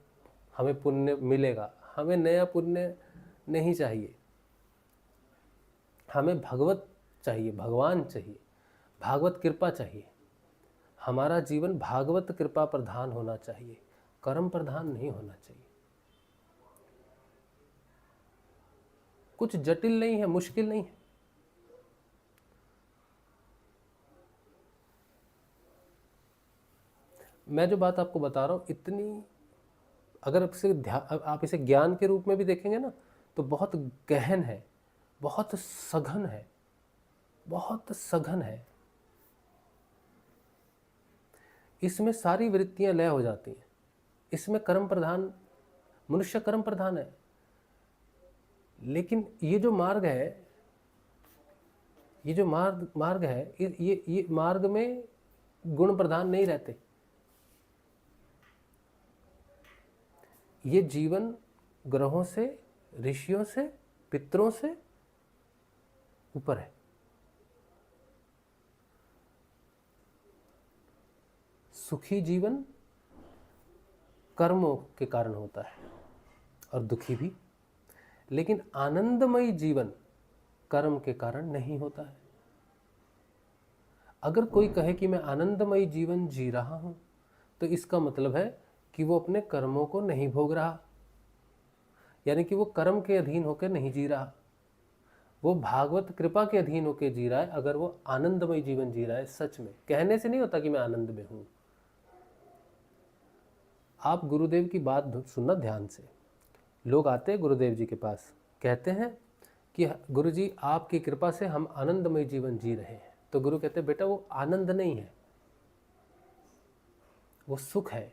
हमें पुण्य मिलेगा। हमें नया पुण्य नहीं चाहिए, हमें भगवत चाहिए, भगवान चाहिए, भागवत कृपा चाहिए। हमारा जीवन भागवत कृपा प्रधान होना चाहिए, कर्म प्रधान नहीं होना चाहिए। कुछ जटिल नहीं है, मुश्किल नहीं है। मैं जो बात आपको बता रहा हूँ इतनी, अगर आप इसे ज्ञान के रूप में भी देखेंगे ना, तो बहुत गहन है, बहुत सघन है, बहुत सघन है। इसमें सारी वृत्तियां लय हो जाती हैं। इसमें कर्म प्रधान, मनुष्य कर्म प्रधान है। लेकिन ये जो मार्ग है, ये जो मार्ग है, ये मार्ग में गुण प्रधान नहीं रहते। ये जीवन ग्रहों से, ऋषियों से, पितरों से ऊपर है। सुखी जीवन कर्मों के कारण होता है और दुखी भी, लेकिन आनंदमयी जीवन कर्म के कारण नहीं होता है। अगर कोई कहे कि मैं आनंदमयी जीवन जी रहा हूं, तो इसका मतलब है कि वो अपने कर्मों को नहीं भोग रहा, यानी कि वो कर्म के अधीन होकर नहीं जी रहा, वो भागवत कृपा के अधीन होकर जी रहा है। अगर वो आनंदमय जीवन जी रहा है, सच में कहने से नहीं होता कि मैं आनंद में हूं। आप गुरुदेव की बात सुनना ध्यान से। लोग आते हैं गुरुदेव जी के पास, कहते हैं कि गुरुजी आपकी कृपा से हम आनंदमय जीवन जी रहे हैं। तो गुरु कहते हैं बेटा वो आनंद नहीं है, वो सुख है।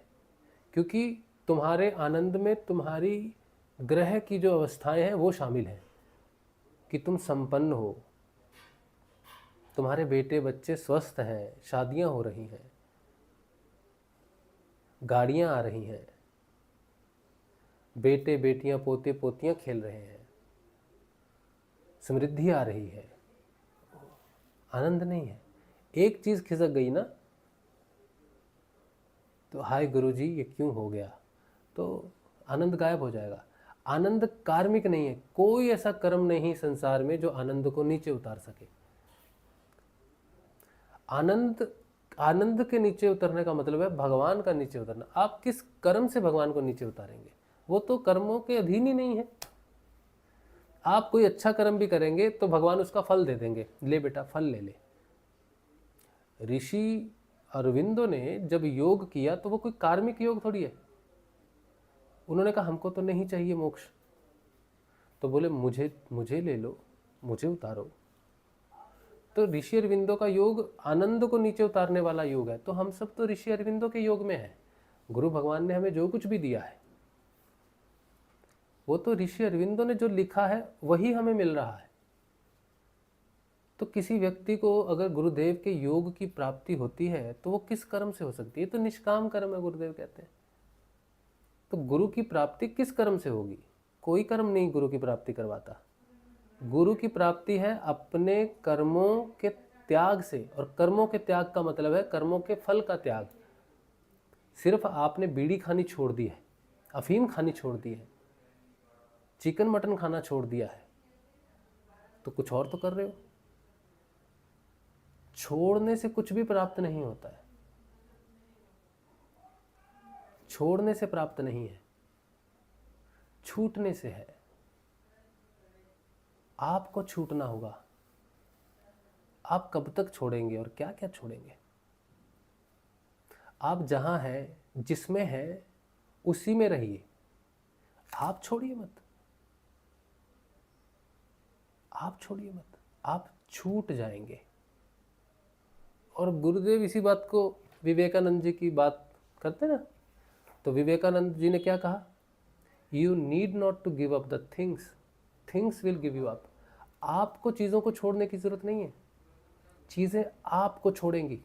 क्योंकि तुम्हारे आनंद में तुम्हारी ग्रह की जो अवस्थाएं हैं वो शामिल हैं, कि तुम संपन्न हो, तुम्हारे बेटे बच्चे स्वस्थ हैं, शादियां हो रही हैं, गाड़ियां आ रही हैं, बेटे बेटियां पोते पोतियां खेल रहे हैं, समृद्धि आ रही है। आनंद नहीं है। एक चीज खिसक गई ना, तो हाय गुरुजी ये क्यों हो गया, तो आनंद गायब हो जाएगा। आनंद कार्मिक नहीं है। कोई ऐसा कर्म नहीं संसार में जो आनंद को नीचे उतार सके। आनंद के नीचे उतरने का मतलब है भगवान का नीचे उतरना। आप किस कर्म से भगवान को नीचे उतारेंगे? वो तो कर्मों के अधीन ही नहीं है। आप कोई अच्छा कर्म भी करेंगे तो भगवान उसका फल दे देंगे, ले बेटा फल ले ले। ऋषि अरविंदो ने जब योग किया तो वो कोई कार्मिक योग थोड़ी है, उन्होंने कहा हमको तो नहीं चाहिए मोक्ष। तो बोले मुझे मुझे ले लो, मुझे उतारो। तो ऋषि अरविंदो का योग आनंद को नीचे उतारने वाला योग है। तो हम सब तो ऋषि अरविंदो के योग में हैं। गुरु भगवान ने हमें जो कुछ भी दिया है वो तो ऋषि अरविंदो ने जो लिखा है वही हमें मिल रहा है। तो किसी व्यक्ति को अगर गुरुदेव के योग की प्राप्ति होती है तो वो किस कर्म से हो सकती है? तो निष्काम कर्म है, गुरुदेव कहते हैं। तो गुरु की प्राप्ति किस कर्म से होगी? कोई कर्म नहीं गुरु की प्राप्ति करवाता। गुरु की प्राप्ति है अपने कर्मों के त्याग से, और कर्मों के त्याग का मतलब है कर्मों के फल का त्याग। सिर्फ आपने बीड़ी खानी छोड़ दी है, अफीम खानी छोड़ दी है, चिकन मटन खाना छोड़ दिया है, तो कुछ और तो कर रहे हो। छोड़ने से कुछ भी प्राप्त नहीं होता है, छोड़ने से प्राप्त नहीं है, छूटने से है। आपको छूटना होगा। आप कब तक छोड़ेंगे और क्या क्या छोड़ेंगे? आप जहां हैं, जिसमें हैं, उसी में रहिए। आप छोड़िए मत, आप छोड़िए मत, आप छूट जाएंगे। और गुरुदेव इसी बात को विवेकानंद जी की बात करते ना, तो विवेकानंद जी ने क्या कहा? You need not to give up the things, things will give you up. आपको चीज़ों को छोड़ने की जरूरत नहीं है, चीज़ें आपको छोड़ेंगी।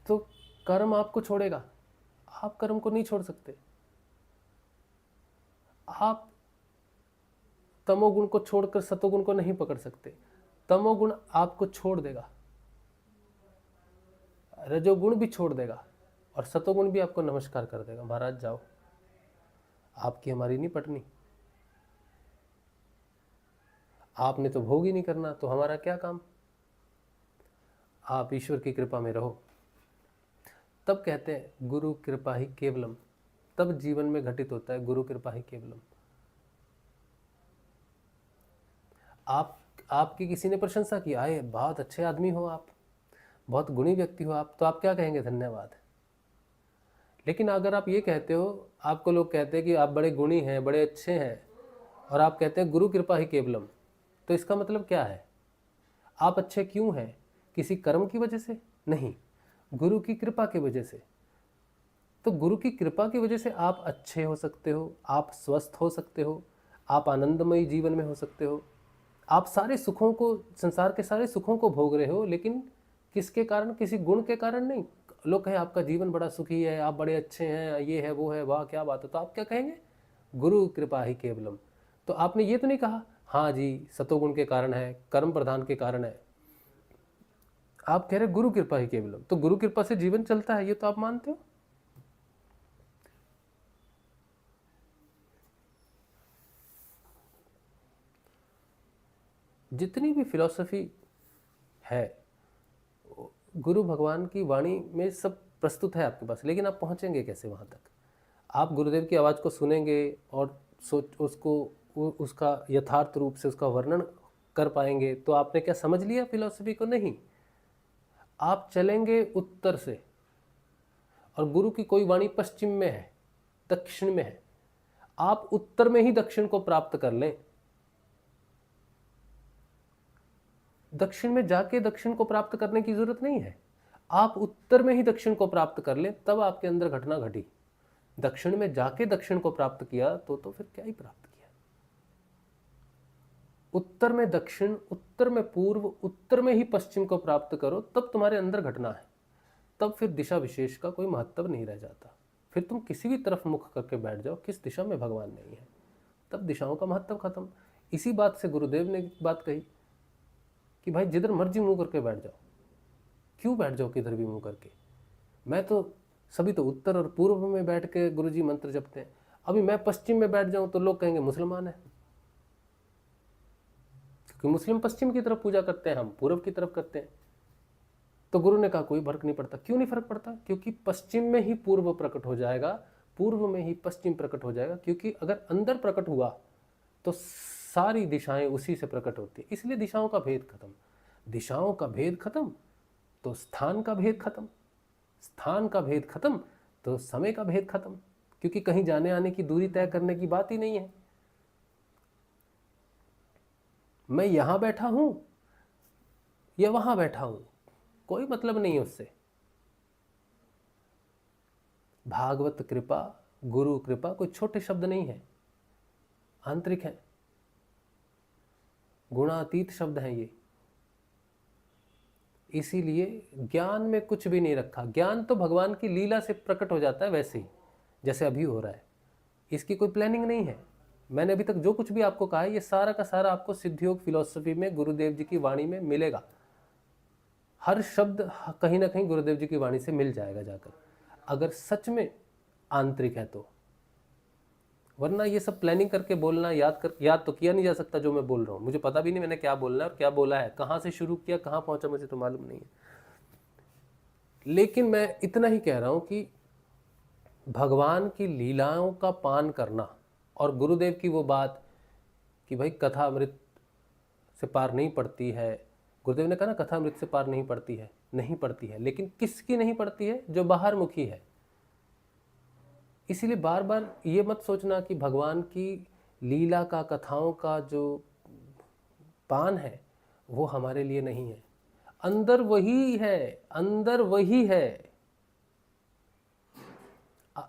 तो कर्म आपको छोड़ेगा, आप कर्म को नहीं छोड़ सकते। आप तमोगुण को छोड़कर सतोगुण को नहीं पकड़ सकते, तमोगुण आपको छोड़ देगा, रजोगुण भी छोड़ देगा, और सतोगुण भी आपको नमस्कार कर देगा, महाराज जाओ, आपकी हमारी नहीं पटनी, आपने तो भोग ही नहीं करना, तो हमारा क्या काम। आप ईश्वर की कृपा में रहो। तब कहते हैं गुरु कृपा ही केवलम, तब जीवन में घटित होता है गुरु कृपा ही केवलम। आपकी किसी ने प्रशंसा की, आए बहुत अच्छे आदमी हो आप, बहुत गुणी व्यक्ति हो आप, तो आप क्या कहेंगे? धन्यवाद। लेकिन अगर आप ये कहते हो, आपको लोग कहते हैं कि आप बड़े गुणी हैं, बड़े अच्छे हैं, और आप कहते हैं गुरु कृपा ही केवलम, तो इसका मतलब क्या है? आप अच्छे क्यों हैं? किसी कर्म की वजह से? नहीं, गुरु की कृपा की वजह से। तो गुरु की कृपा की वजह से आप अच्छे हो सकते हो, आप स्वस्थ हो सकते हो, आप आनंदमयी जीवन में हो सकते हो, आप सारे सुखों को, संसार के सारे सुखों को भोग रहे हो, लेकिन किसके कारण? किसी गुण के कारण नहीं। लोग कहें आपका जीवन बड़ा सुखी है, आप बड़े अच्छे हैं, ये है वो है, वाह क्या बात है, तो आप क्या कहेंगे? गुरु कृपा ही केवलम। तो आपने ये तो नहीं कहा हाँ जी सतोगुण के कारण है, कर्म प्रधान के कारण है, आप कह रहे गुरु कृपा ही केवलम। तो गुरु कृपा से जीवन चलता है, ये तो आप मानते हो। जितनी भी फिलॉसफी है गुरु भगवान की वाणी में सब प्रस्तुत है आपके पास, लेकिन आप पहुंचेंगे कैसे वहां तक? आप गुरुदेव की आवाज़ को सुनेंगे और सोच उसको उसका यथार्थ रूप से उसका वर्णन कर पाएंगे तो आपने क्या समझ लिया फिलॉसफी को? नहीं। आप चलेंगे उत्तर से, और गुरु की कोई वाणी पश्चिम में है, दक्षिण में है, आप उत्तर में ही दक्षिण को प्राप्त कर लें। दक्षिण में जाके दक्षिण को प्राप्त करने की जरूरत नहीं है, आप उत्तर में ही दक्षिण को प्राप्त कर लें, तब आपके अंदर घटना घटी। दक्षिण में जाके दक्षिण को प्राप्त किया तो फिर क्या ही प्राप्त किया। उत्तर में दक्षिण, उत्तर में पूर्व, उत्तर में ही पश्चिम को प्राप्त करो, तब तुम्हारे अंदर घटना है। तब फिर दिशा विशेष का कोई महत्व नहीं रह जाता। फिर तुम किसी भी तरफ मुख करके बैठ जाओ, किस दिशा में भगवान नहीं है, तब दिशाओं का महत्व खत्म। इसी बात से गुरुदेव ने बात कही कि भाई जिधर मर्जी मुंह करके बैठ जाओ, क्यों बैठ जाओ किधर भी मुंह करके। मैं तो सभी तो उत्तर और पूर्व में बैठ के गुरुजी मंत्र जपते हैं, अभी मैं पश्चिम में बैठ जाऊं तो लोग कहेंगे मुसलमान है, क्योंकि मुस्लिम पश्चिम की तरफ पूजा करते हैं, हम पूर्व की तरफ करते हैं। तो गुरु ने कहा कोई फर्क नहीं पड़ता। क्यों नहीं फर्क पड़ता? क्योंकि पश्चिम में ही पूर्व प्रकट हो जाएगा, पूर्व में ही पश्चिम प्रकट हो जाएगा। क्योंकि अगर अंदर प्रकट हुआ तो सारी दिशाएं उसी से प्रकट होती है, इसलिए दिशाओं का भेद खत्म। दिशाओं का भेद खत्म तो स्थान का भेद खत्म, स्थान का भेद खत्म तो समय का भेद खत्म, क्योंकि कहीं जाने आने की दूरी तय करने की बात ही नहीं है। मैं यहां बैठा हूं या वहां बैठा हूं, कोई मतलब नहीं है उससे। भागवत कृपा, गुरु कृपा कोई छोटे शब्द नहीं है, आंतरिक है, गुणातीत शब्द हैं ये। इसीलिए ज्ञान में कुछ भी नहीं रखा। ज्ञान तो भगवान की लीला से प्रकट हो जाता है, वैसे ही जैसे अभी हो रहा है। इसकी कोई प्लानिंग नहीं है। मैंने अभी तक जो कुछ भी आपको कहा है, ये सारा का सारा आपको सिद्ध योग फिलॉसफी में गुरुदेव जी की वाणी में मिलेगा। हर शब्द कहीं ना कहीं गुरुदेव जी की वाणी से मिल जाएगा जाकर, अगर सच में आंतरिक है तो। वरना ये सब प्लानिंग करके बोलना, याद तो किया नहीं जा सकता जो मैं बोल रहा हूँ। मुझे पता भी नहीं मैंने क्या बोलना है और क्या बोला है, कहाँ से शुरू किया कहाँ पहुंचा मुझे तो मालूम नहीं है। लेकिन मैं इतना ही कह रहा हूँ कि भगवान की लीलाओं का पान करना, और गुरुदेव की वो बात कि भाई कथा अमृत से पार नहीं पड़ती है। गुरुदेव ने कहा ना, कथा अमृत से पार नहीं पड़ती है, नहीं पड़ती है। लेकिन किसकी नहीं पड़ती है? जो बाहर मुखी है। इसीलिए बार बार ये मत सोचना कि भगवान की लीला का, कथाओं का जो पान है वो हमारे लिए नहीं है। अंदर वही है, अंदर वही है।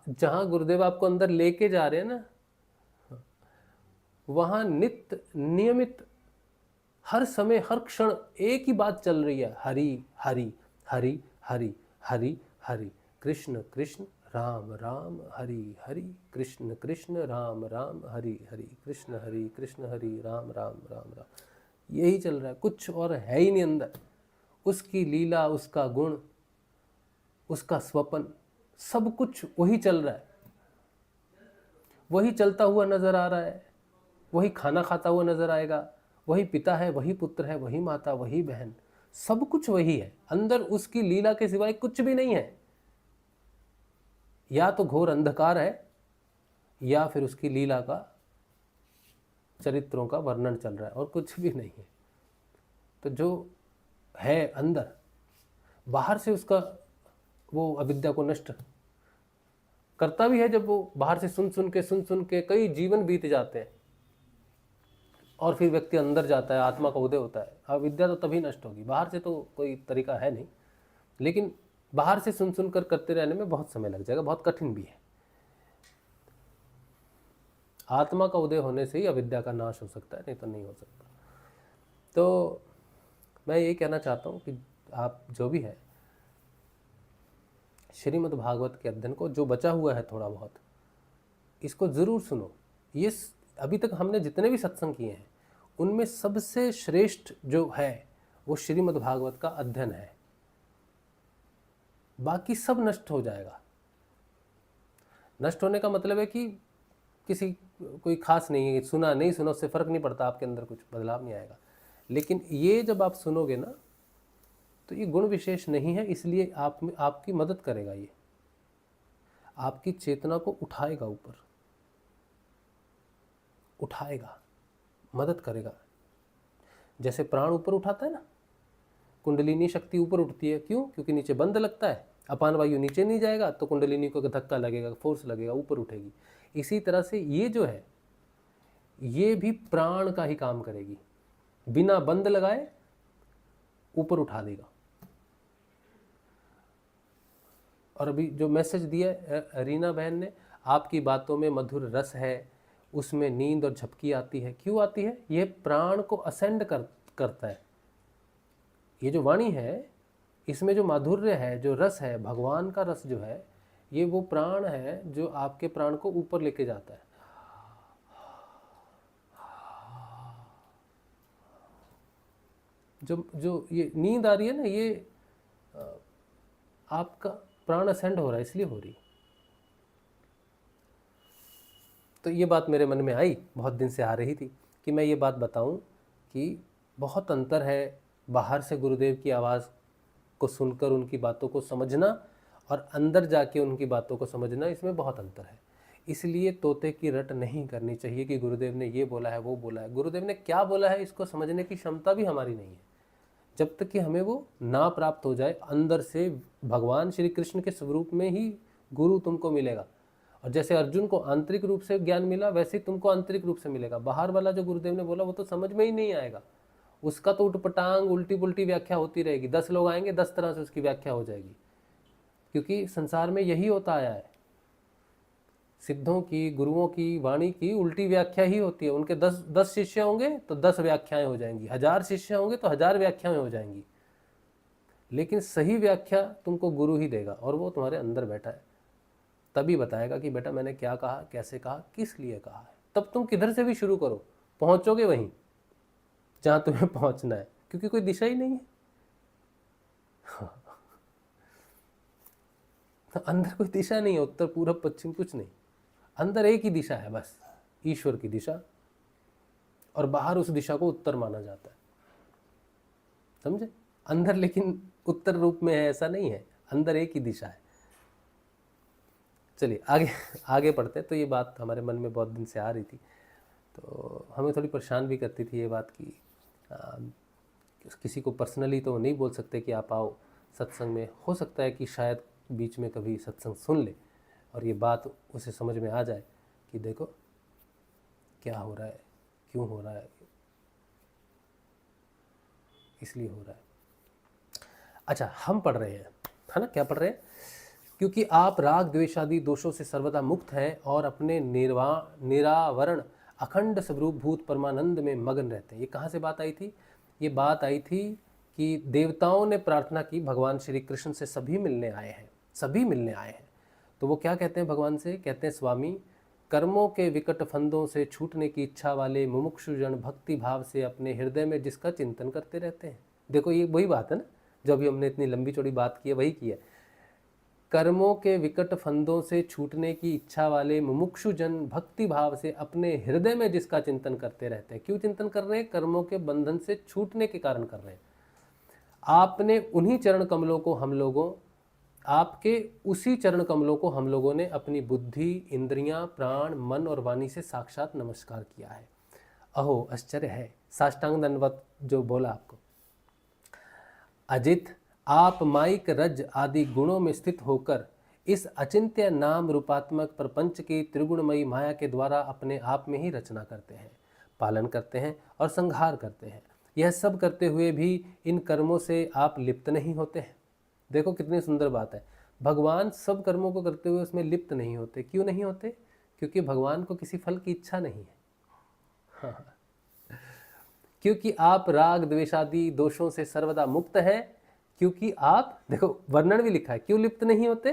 जहां गुरुदेव आपको अंदर लेके जा रहे हैं ना, वहां नित्य नियमित हर समय हर क्षण एक ही बात चल रही है, हरि हरि हरि हरि हरि हरि, कृष्ण कृष्ण राम राम हरि हरि, कृष्ण कृष्ण राम राम हरि हरि, कृष्ण हरि राम राम राम राम। यही चल रहा है, कुछ और है ही नहीं अंदर। उसकी लीला, उसका गुण, उसका स्वपन, सब कुछ वही चल रहा है। वही चलता हुआ नजर आ रहा है, वही खाना खाता हुआ नजर आएगा, वही पिता है, वही पुत्र है, वही माता, वही बहन, सब कुछ वही है। अंदर उसकी लीला के सिवाय कुछ भी नहीं है। या तो घोर अंधकार है, या फिर उसकी लीला का, चरित्रों का वर्णन चल रहा है, और कुछ भी नहीं है। तो जो है अंदर, बाहर से उसका वो अविद्या को नष्ट करता भी है। जब वो बाहर से सुन सुन के कई जीवन बीत जाते हैं और फिर व्यक्ति अंदर जाता है, आत्मा का उदय होता है, अविद्या तो तभी नष्ट होगी। बाहर से तो कोई तरीका है नहीं, लेकिन बाहर से सुन कर करते रहने में बहुत समय लग जाएगा, बहुत कठिन भी है। आत्मा का उदय होने से ही अविद्या का नाश हो सकता है, नहीं तो नहीं हो सकता। तो मैं ये कहना चाहता हूँ कि आप जो भी है, श्रीमद् भागवत के अध्ययन को, जो बचा हुआ है थोड़ा बहुत, इसको ज़रूर सुनो। ये अभी तक हमने जितने भी सत्संग किए हैं, उनमें सबसे श्रेष्ठ जो है वो श्रीमद् भागवत का अध्ययन है। बाकी सब नष्ट हो जाएगा। नष्ट होने का मतलब है कि किसी कोई खास नहीं है, सुना नहीं सुना उससे फ़र्क नहीं पड़ता, आपके अंदर कुछ बदलाव नहीं आएगा। लेकिन ये जब आप सुनोगे ना, तो ये गुण विशेष नहीं है, इसलिए आपकी मदद करेगा। ये आपकी चेतना को उठाएगा, ऊपर उठाएगा, मदद करेगा। जैसे प्राण ऊपर उठाता है ना, कुंडलिनी शक्ति ऊपर उठती है। क्यों? क्योंकि नीचे बंद लगता है, अपान वायु नीचे नहीं जाएगा, तो कुंडलिनी को धक्का लगेगा, फोर्स लगेगा, ऊपर उठेगी। इसी तरह से ये जो है, ये भी प्राण का ही काम करेगी, बिना बंद लगाए ऊपर उठा देगा। और अभी जो मैसेज दिया रीना बहन ने, आपकी बातों में मधुर रस है, उसमें नींद और झपकी आती है। क्यों आती है? ये प्राण को असेंड करता है। ये जो वाणी है, इसमें जो माधुर्य है, जो रस है, भगवान का रस जो है, ये वो प्राण है जो आपके प्राण को ऊपर लेके जाता है। जो ये नींद आ रही है ना, ये आपका प्राण असेंड हो रहा है, इसलिए हो रही। तो ये बात मेरे मन में आई, बहुत दिन से आ रही थी कि मैं ये बात बताऊं कि बहुत अंतर है बाहर से गुरुदेव की आवाज़ को सुनकर उनकी बातों को समझना और अंदर जाके उनकी बातों को समझना, इसमें बहुत अंतर है। इसलिए तोते की रट नहीं करनी चाहिए कि गुरुदेव ने ये बोला है, वो बोला है। गुरुदेव ने क्या बोला है, इसको समझने की क्षमता भी हमारी नहीं है, जब तक कि हमें वो ना प्राप्त हो जाए, अंदर से भगवान श्री कृष्ण के स्वरूप में ही गुरु तुमको मिलेगा। और जैसे अर्जुन को आंतरिक रूप से ज्ञान मिला, वैसे ही तुमको आंतरिक रूप से मिलेगा। बाहर वाला जो गुरुदेव ने बोला वो तो समझ में ही नहीं आएगा, उसका तो उटपटांग उल्टी पुल्टी व्याख्या होती रहेगी। 10 लोग आएंगे, 10 तरह से उसकी व्याख्या हो जाएगी, क्योंकि संसार में यही होता आया है। सिद्धों की, गुरुओं की वाणी की उल्टी व्याख्या ही होती है। उनके 10 शिष्य होंगे तो 10 व्याख्याएं हो जाएंगी, 1000 शिष्य होंगे तो 1000 व्याख्याएं हो जाएंगी। लेकिन सही व्याख्या तुमको गुरु ही देगा, और वो तुम्हारे अंदर बैठा है, तभी बताएगा कि बेटा मैंने क्या कहा, कैसे कहा, किस लिए कहा है। तब तुम किधर से भी शुरू करो, पहुंचोगे वहीं जहां तुम्हें पहुंचना है, क्योंकि कोई दिशा ही नहीं है। तो अंदर कोई दिशा नहीं है, उत्तर पूरब पश्चिम कुछ नहीं, अंदर एक ही दिशा है बस, ईश्वर की दिशा, और बाहर उस दिशा को उत्तर माना जाता है, समझे। अंदर लेकिन उत्तर रूप में है ऐसा नहीं है, अंदर एक ही दिशा है। चलिए आगे आगे पढ़ते हैं। तो ये बात हमारे मन में बहुत दिन से आ रही थी, तो हमें थोड़ी परेशान भी करती थी ये बात कि किसी को पर्सनली तो नहीं बोल सकते कि आप आओ सत्संग में। हो सकता है कि शायद बीच में कभी सत्संग सुन ले और ये बात उसे समझ में आ जाए कि देखो क्या हो रहा है, क्यों हो रहा है, इसलिए हो रहा है। अच्छा, हम पढ़ रहे हैं, है ना, क्या पढ़ रहे हैं? क्योंकि आप राग द्वेषादि दोषों से सर्वदा मुक्त हैं और अपने निरावरण अखंड स्वरूपभूत परमानंद में मगन रहते हैं। ये कहाँ से बात आई थी? ये बात आई थी कि देवताओं ने प्रार्थना की भगवान श्री कृष्ण से, सभी मिलने आए हैं, सभी मिलने आए हैं। तो वो क्या कहते हैं भगवान से? कहते हैं स्वामी, कर्मों के विकट फंदों से छूटने की इच्छा वाले मुमुक्षुजन भक्ति भाव से अपने हृदय में जिसका चिंतन करते रहते हैं। देखो ये वही बात है ना, जो अभी हमने इतनी लंबी चौड़ी बात की है, वही की है। कर्मों के विकट फंदों से छूटने की इच्छा वाले मुमुक्षु जन भक्ति भाव से अपने हृदय में जिसका चिंतन करते रहते हैं। क्यों चिंतन कर रहे हैं? कर्मों के बंधन से छूटने के कारण कर रहे हैं। आपने उन्हीं चरण कमलों को हम लोगों, आपके उसी चरण कमलों को हम लोगों ने अपनी बुद्धि, इंद्रियां, प्राण, मन और वाणी से साक्षात नमस्कार किया है। अहो आश्चर्य है, साष्टांग दंडवत जो बोला आपको। अजित, आप माइक रज आदि गुणों में स्थित होकर इस अचिंत्य नाम रूपात्मक प्रपंच की त्रिगुणमयी माया के द्वारा अपने आप में ही रचना करते हैं, पालन करते हैं और संहार करते हैं। यह सब करते हुए भी इन कर्मों से आप लिप्त नहीं होते हैं। देखो कितनी सुंदर बात है, भगवान सब कर्मों को करते हुए उसमें लिप्त नहीं होते। क्यों नहीं होते? क्योंकि भगवान को किसी फल की इच्छा नहीं है। हाँ। क्योंकि आप राग द्वेषादि दोषों से सर्वदा मुक्त हैं। क्योंकि आप, देखो वर्णन भी लिखा है, क्यों लिप्त नहीं होते?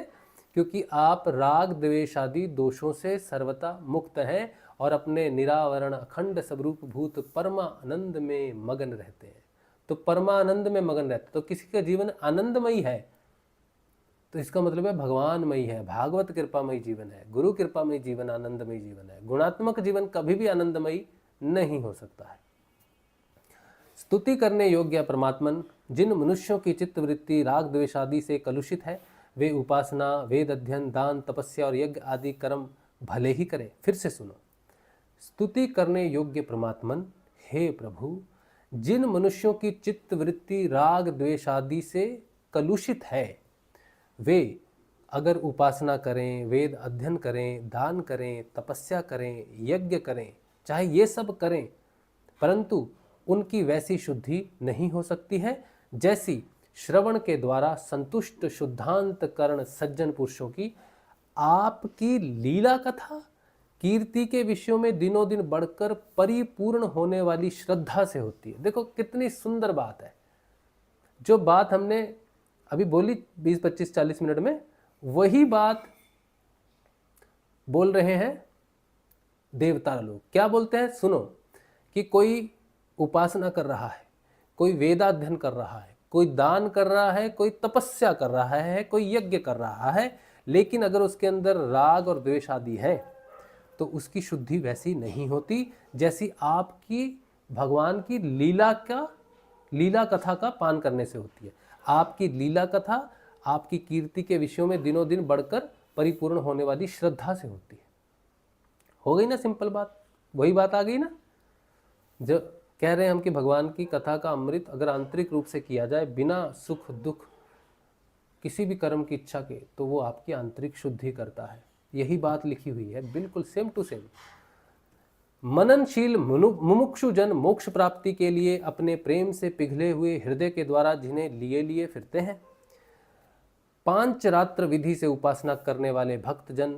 क्योंकि आप राग द्वेषादि दोषों से सर्वदा मुक्त हैं और अपने निरावरण अखंड स्वरूप भूत परमानंद में मगन रहते हैं। तो परमानंद में मगन रहते, तो किसी का जीवन आनंदमयी है तो इसका मतलब है भगवानमयी है, भागवत कृपामयी जीवन है, गुरु कृपामयी जीवन, आनंदमयी जीवन है। गुणात्मक जीवन कभी भी आनंदमयी नहीं हो सकता है। स्तुति करने योग्य परमात्मन, जिन मनुष्यों की चित्तवृत्ति राग द्वेषादि से कलुषित है, वे उपासना, वेद अध्ययन, दान, तपस्या और यज्ञ आदि कर्म भले ही करें। फिर से सुनो, स्तुति करने योग्य परमात्मन, हे प्रभु, जिन मनुष्यों की चित्तवृत्ति राग द्वेषादि से कलुषित है, वे अगर उपासना करें, वेद अध्ययन करें, दान करें, तपस्या करें, यज्ञ करें, चाहे ये सब करें, परंतु उनकी वैसी शुद्धि नहीं हो सकती है जैसी श्रवण के द्वारा संतुष्ट शुद्धांत करण सज्जन पुरुषों की आपकी लीला कथा कीर्ति के विषयों में दिनों दिन बढ़कर परिपूर्ण होने वाली श्रद्धा से होती है। देखो कितनी सुंदर बात है। जो बात हमने अभी बोली 20, 25, 40 मिनट में, वही बात बोल रहे हैं देवता लोग। क्या बोलते हैं? सुनो, कि कोई उपासना कर रहा है, कोई वेदाध्ययन कर रहा है, कोई दान कर रहा है, कोई तपस्या कर रहा है, कोई यज्ञ कर रहा है, लेकिन अगर उसके अंदर राग और द्वेष आदि है तो उसकी शुद्धि वैसी नहीं होती जैसी आपकी भगवान की लीला कथा का पान करने से होती है। आपकी लीला कथा आपकी कीर्ति के विषयों में दिनों दिन बढ़कर परिपूर्ण होने वाली श्रद्धा से होती है। हो गई ना सिंपल बात? वही बात आ गई ना, जो कह रहे हैं हम कि भगवान की कथा का अमृत अगर आंतरिक रूप से किया जाए, बिना सुख दुख किसी भी कर्म की इच्छा के, तो वो आपकी आंतरिक शुद्धि करता है। यही बात लिखी हुई है, बिल्कुल सेम टू सेम। मननशील मुमुक्षु जन मोक्ष प्राप्ति के लिए अपने प्रेम से पिघले हुए हृदय के द्वारा जिन्हें लिए लिए फिरते हैं, पांचरात्र विधि से उपासना करने वाले भक्तजन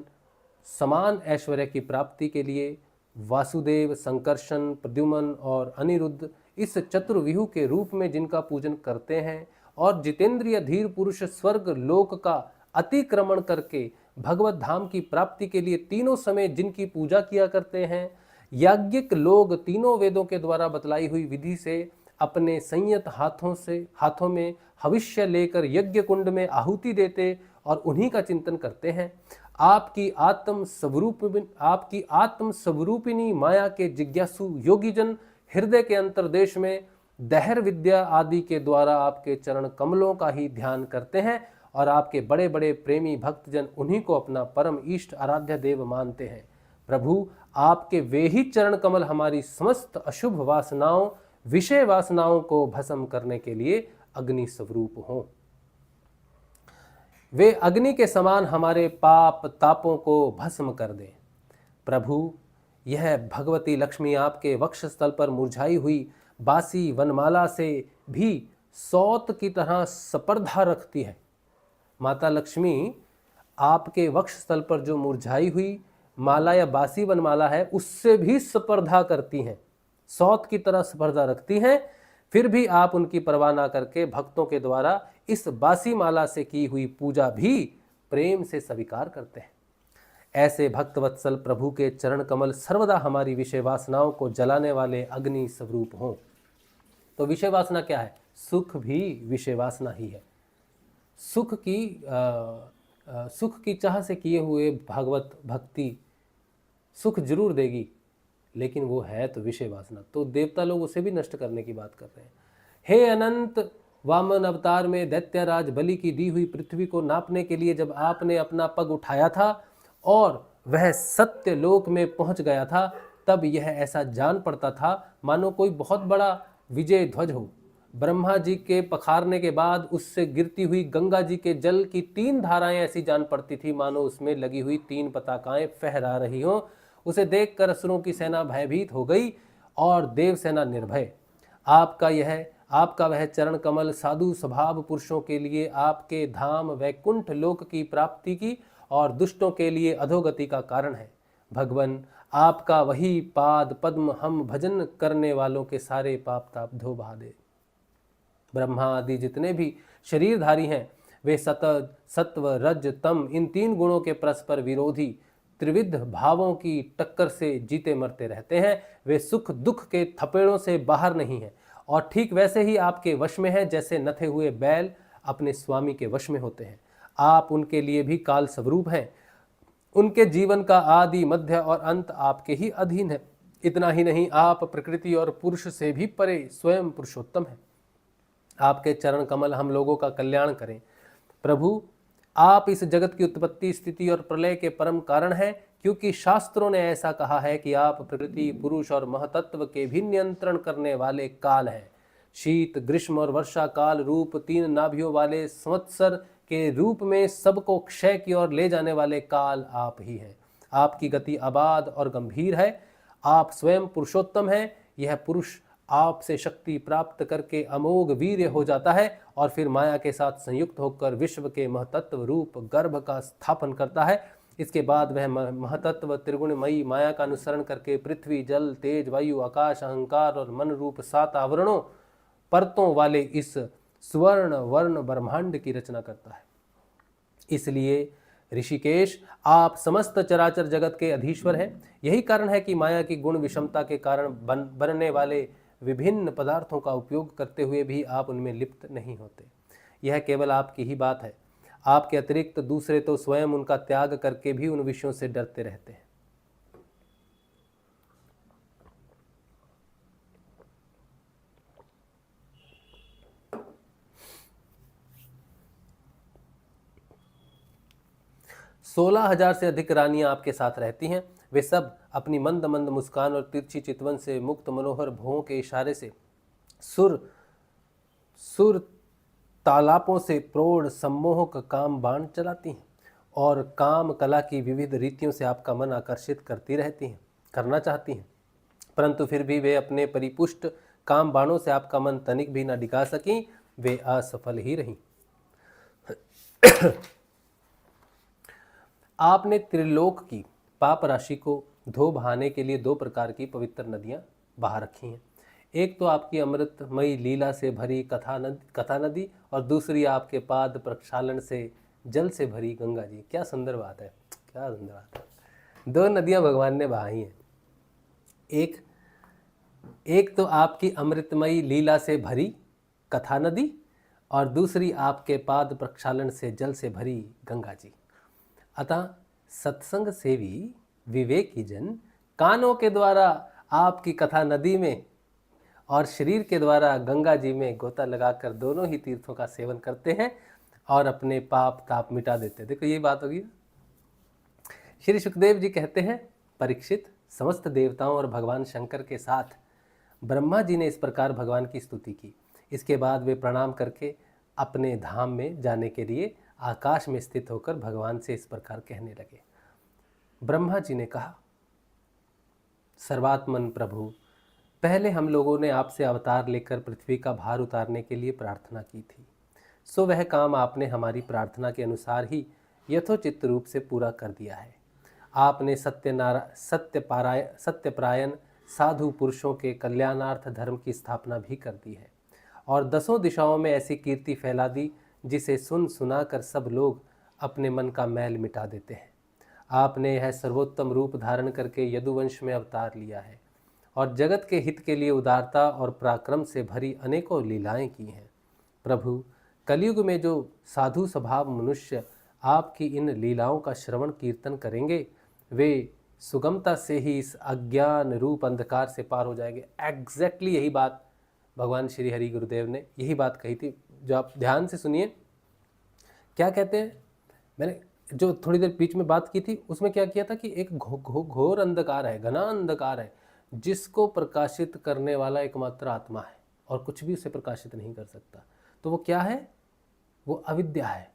समान ऐश्वर्य की प्राप्ति के लिए वासुदेव, संकर्षण, प्रद्युमन और अनिरुद्ध इस चतुर्व्यूह के रूप में जिनका पूजन करते हैं, और जितेंद्रिय धीर पुरुष स्वर्ग लोक का अतिक्रमण करके भगवत धाम की प्राप्ति के लिए तीनों समय जिनकी पूजा किया करते हैं, याज्ञिक लोग तीनों वेदों के द्वारा बतलाई हुई विधि से अपने संयत हाथों में हविष्य लेकर यज्ञ कुंड में आहुति देते और उन्हीं का चिंतन करते हैं, आपकी आत्म स्वरूपिणी माया के जिज्ञासु योगीजन हृदय के अंतर्देश में दहर विद्या आदि के द्वारा आपके चरण कमलों का ही ध्यान करते हैं, और आपके बड़े बड़े प्रेमी भक्तजन उन्हीं को अपना परम इष्ट आराध्य देव मानते हैं। प्रभु, आपके वे ही चरण कमल हमारी समस्त अशुभ वासनाओं, विषय वासनाओं को भस्म करने के लिए अग्नि स्वरूप हों। वे अग्नि के समान हमारे पाप तापों को भस्म कर दें। प्रभु, यह भगवती लक्ष्मी आपके वक्षस्थल पर मुरझाई हुई बासी वनमाला से भी सौत की तरह स्पर्धा रखती है। माता लक्ष्मी आपके वक्षस्थल पर जो मुरझाई हुई माला या बासी वनमाला है, उससे भी स्पर्धा करती हैं, सौत की तरह स्पर्धा रखती हैं। फिर भी आप उनकी परवाह ना करके भक्तों के द्वारा इस बासी माला से की हुई पूजा भी प्रेम से स्वीकार करते हैं। ऐसे भक्तवत्सल प्रभु के चरण कमल सर्वदा हमारी विषय वासनाओं को जलाने वाले अग्नि स्वरूप हों। तो विषय वासना क्या है? सुख भी विषय वासना ही है। सुख की चाह से किए हुए भागवत भक्ति सुख जरूर देगी, लेकिन वो है तो विषय वासना। तो देवता लोग उसे भी नष्ट करने की बात कर रहे हैं। हे अनंत, वामन अवतार में दैत्यराज बलि की दी हुई पृथ्वी को नापने के लिए जब आपने अपना पग उठाया था और वह सत्य लोक में पहुंच गया था, तब यह ऐसा जान पड़ता था मानो कोई बहुत बड़ा विजय ध्वज हो। ब्रह्मा जी के पखारने के बाद उससे गिरती हुई गंगा जी के जल की 3 धाराएं ऐसी जान पड़ती थी मानो उसमें लगी हुई 3 पताकाएं फहरा रही हों। उसे देखकर असुरों की सेना भयभीत हो गई और देव सेना निर्भय। आपका वह चरण कमल साधु स्वभाव पुरुषों के लिए आपके धाम वैकुंठ लोक की प्राप्ति की और दुष्टों के लिए अधोगति का कारण है। भगवन, आपका वही पाद पद्म हम भजन करने वालों के सारे पाप ताप धो बहा दे। ब्रह्मा आदि जितने भी शरीरधारी हैं, वे सत्व रज तम इन 3 गुणों के परस्पर विरोधी त्रिविध भावों की टक्कर से जीते मरते रहते हैं। वे सुख दुख के थपेड़ों से बाहर नहीं हैं, और ठीक वैसे ही आपके वश में है जैसे नथे हुए बैल अपने स्वामी के वश में होते हैं। आप उनके लिए भी काल स्वरूप हैं। उनके जीवन का आदि मध्य और अंत आपके ही अधीन है। इतना ही नहीं, आप प्रकृति और पुरुष से भी परे स्वयं पुरुषोत्तम हैं। आपके चरण कमल हम लोगों का कल्याण करें। प्रभु, आप इस जगत की उत्पत्ति, स्थिति और प्रलय के परम कारण हैं, क्योंकि शास्त्रों ने ऐसा कहा है कि आप प्रकृति, पुरुष और महतत्व के भी नियंत्रण करने वाले काल हैं। शीत, ग्रीष्म और वर्षा काल रूप 3 नाभियों वाले संवत्सर के रूप में सबको क्षय की ओर ले जाने वाले काल आप ही हैं। आपकी गति अबाध और गंभीर है। आप स्वयं पुरुषोत्तम हैं। यह पुरुष आपसे शक्ति प्राप्त करके अमोघ वीर्य हो जाता है और फिर माया के साथ संयुक्त होकर विश्व के महतत्व रूप गर्भ का स्थापन करता है। इसके बाद वह महतत्व त्रिगुणमयी माया का अनुसरण करके पृथ्वी, जल, तेज, वायु, आकाश, अहंकार और मन रूप 7 आवरणों परतों वाले इस स्वर्ण वर्ण ब्रह्मांड की रचना करता है। इसलिए ऋषिकेश, आप समस्त चराचर जगत के अधीश्वर हैं। यही कारण है कि माया की गुण विषमता के कारण बनने वाले विभिन्न पदार्थों का उपयोग करते हुए भी आप उनमें लिप्त नहीं होते। यह केवल आपकी ही बात है। आपके अतिरिक्त दूसरे तो स्वयं उनका त्याग करके भी उन विषयों से डरते रहते हैं। सोलह 1000 से अधिक रानियां आपके साथ रहती हैं। वे सब अपनी मंद मंद मुस्कान और तिरछी चितवन से मुक्त मनोहर भौं के इशारे से सुर तालापों से प्रौढ़ सम्मोहक काम बाण चलाती हैं और काम कला की विविध रीतियों से आपका मन आकर्षित करती रहती हैं, करना चाहती हैं, परंतु फिर भी वे अपने परिपुष्ट काम बाणों से आपका मन तनिक भी न डिगा सकी, वे असफल ही रहीं। आपने त्रिलोक की पाप राशि को धो बहाने के लिए दो प्रकार की पवित्र नदियां बहा रखी हैं। एक तो आपकी अमृतमयी लीला से भरी कथा नदी और दूसरी आपके पाद प्रक्षालन से जल से भरी गंगा जी। क्या सुंदर बात है, क्या सुंदर बात है। दो नदियां भगवान ने बहाई हैं। एक तो आपकी अमृतमयी लीला से भरी कथा नदी और दूसरी आपके पाद प्रक्षालन से जल से भरी गंगा जी। अतः सत्संग सेवी विवेकी जन कानों के द्वारा आपकी कथा नदी में और शरीर के द्वारा गंगा जी में गोता लगाकर दोनों ही तीर्थों का सेवन करते हैं और अपने पाप ताप मिटा देते हैं। देखो ये बात होगी। श्री सुखदेव जी कहते हैं, परीक्षित, समस्त देवताओं और भगवान शंकर के साथ ब्रह्मा जी ने इस प्रकार भगवान की स्तुति की। इसके बाद वे प्रणाम करके अपने धाम में जाने के लिए आकाश में स्थित होकर भगवान से इस प्रकार कहने लगे। ब्रह्मा जी ने कहा, सर्वात्मन प्रभु, पहले हम लोगों ने आपसे अवतार लेकर पृथ्वी का भार उतारने के लिए प्रार्थना की थी, सो वह काम आपने हमारी प्रार्थना के अनुसार ही यथोचित रूप से पूरा कर दिया है। आपने सत्यपरायण साधु पुरुषों के कल्याणार्थ धर्म की स्थापना भी कर दी है और दसों दिशाओं में ऐसी कीर्ति फैला दी जिसे सुन सुना कर सब लोग अपने मन का मैल मिटा देते हैं। आपने यह सर्वोत्तम रूप धारण करके यदुवंश में अवतार लिया है और जगत के हित के लिए उदारता और पराक्रम से भरी अनेकों लीलाएं की हैं। प्रभु, कलयुग में जो साधु स्वभाव मनुष्य आपकी इन लीलाओं का श्रवण कीर्तन करेंगे, वे सुगमता से ही इस अज्ञान रूप अंधकार से पार हो जाएंगे। एग्जैक्टली यही बात भगवान श्री हरि गुरुदेव ने यही बात कही थी, जो आप ध्यान से सुनिए। क्या कहते हैं, मैंने जो थोड़ी देर बीच में बात की थी उसमें क्या किया था कि एक घोर अंधकार है, घना अंधकार है, जिसको प्रकाशित करने वाला एकमात्र आत्मा है और कुछ भी उसे प्रकाशित नहीं कर सकता। तो वो क्या है? वो अविद्या है।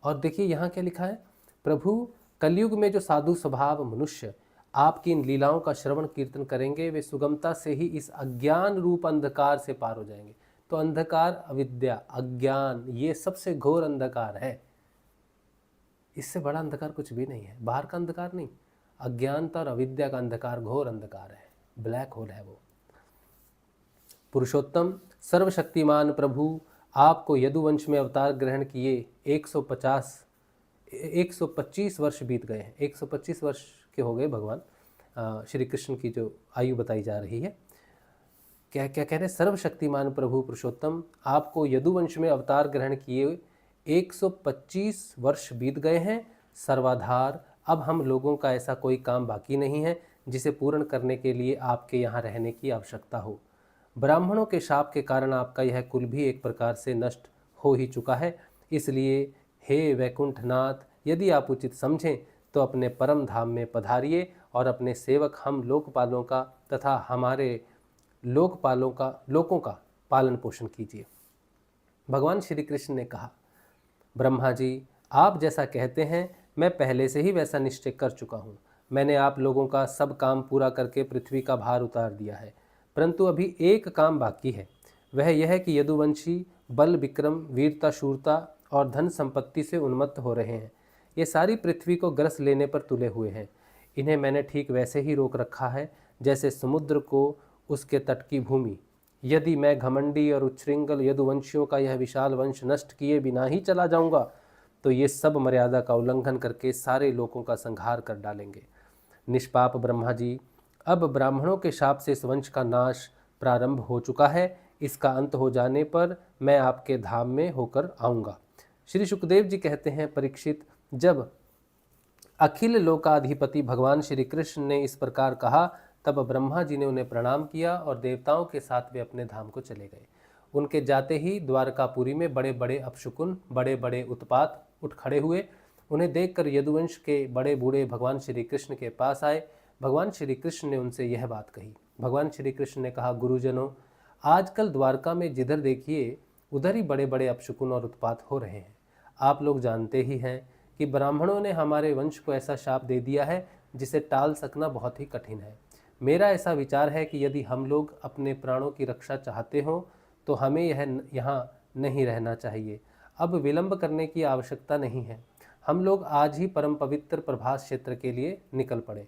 और देखिए यहाँ क्या लिखा है, प्रभु, कलयुग में जो साधु स्वभाव मनुष्य आपकी इन लीलाओं का श्रवण कीर्तन करेंगे, वे सुगमता से ही इस अज्ञान रूप अंधकार से पार हो जाएंगे। तो अंधकार, अविद्या, अज्ञान, ये सबसे घोर अंधकार है। इससे बड़ा अंधकार कुछ भी नहीं है। बाहर का अंधकार नहीं, अज्ञानता और अविद्या का अंधकार घोर अंधकार है, ब्लैक होल है वो। पुरुषोत्तम सर्वशक्तिमान प्रभु, आपको यदुवंश में अवतार ग्रहण किए 125 वर्ष बीत गए हैं। 125 वर्ष के हो गए भगवान श्री कृष्ण की जो आयु बताई जा रही है। क्या क्या कह रहे हैं? सर्वशक्तिमान प्रभु पुरुषोत्तम, आपको यदुवंश में अवतार ग्रहण किए 125 वर्ष बीत गए हैं। सर्वाधार, अब हम लोगों का ऐसा कोई काम बाकी नहीं है जिसे पूर्ण करने के लिए आपके यहाँ रहने की आवश्यकता हो। ब्राह्मणों के शाप के कारण आपका यह कुल भी एक प्रकार से नष्ट हो ही चुका है। इसलिए हे वैकुंठनाथ, यदि आप उचित समझें तो अपने परम धाम में पधारिए और अपने सेवक हम लोकपालों का तथा हमारे लोगों का पालन पोषण कीजिए। भगवान श्री कृष्ण ने कहा, ब्रह्मा जी, आप जैसा कहते हैं मैं पहले से ही वैसा निश्चय कर चुका हूँ। मैंने आप लोगों का सब काम पूरा करके पृथ्वी का भार उतार दिया है, परंतु अभी एक काम बाकी है। वह यह है कि यदुवंशी बल, विक्रम, वीरता, शूरता और धन संपत्ति से उन्मत्त हो रहे हैं। ये सारी पृथ्वी को ग्रस लेने पर तुले हुए हैं। इन्हें मैंने ठीक वैसे ही रोक रखा है जैसे समुद्र को उसके तट की भूमि। यदि मैं घमंडी और उच्छृंखल यदुवंशियों का यह विशाल वंश नष्ट किए बिना ही चला जाऊंगा तो ये सब मर्यादा का उल्लंघन करके सारे लोगों का संहार कर डालेंगे। निष्पाप ब्रह्मा जी, अब ब्राह्मणों के शाप से इस वंश का नाश प्रारंभ हो चुका है। इसका अंत हो जाने पर मैं आपके धाम में होकर आऊँगा। श्री सुखदेव जी कहते हैं, परीक्षित, जब अखिल लोकाधिपति भगवान श्री कृष्ण ने इस प्रकार कहा तब ब्रह्मा जी ने उन्हें प्रणाम किया और देवताओं के साथ वे अपने धाम को चले गए। उनके जाते ही द्वारकापुरी में बड़े बड़े अपशकुन, बड़े बड़े उत्पात उठ खड़े हुए। उन्हें देखकर यदुवंश के बड़े बूढ़े भगवान श्री कृष्ण के पास आए। भगवान श्री कृष्ण ने उनसे यह बात कही। भगवान श्री कृष्ण ने कहा, गुरुजनों, आजकल द्वारका में जिधर देखिए उधर ही बड़े बड़े अपशकुन और उत्पात हो रहे हैं। आप लोग जानते ही हैं कि ब्राह्मणों ने हमारे वंश को ऐसा शाप दे दिया है जिसे टाल सकना बहुत ही कठिन है। मेरा ऐसा विचार है कि यदि हम लोग अपने प्राणों की रक्षा चाहते हो तो हमें यहाँ नहीं रहना चाहिए। अब विलंब करने की आवश्यकता नहीं है। हम लोग आज ही परम पवित्र प्रभास क्षेत्र के लिए निकल पड़े।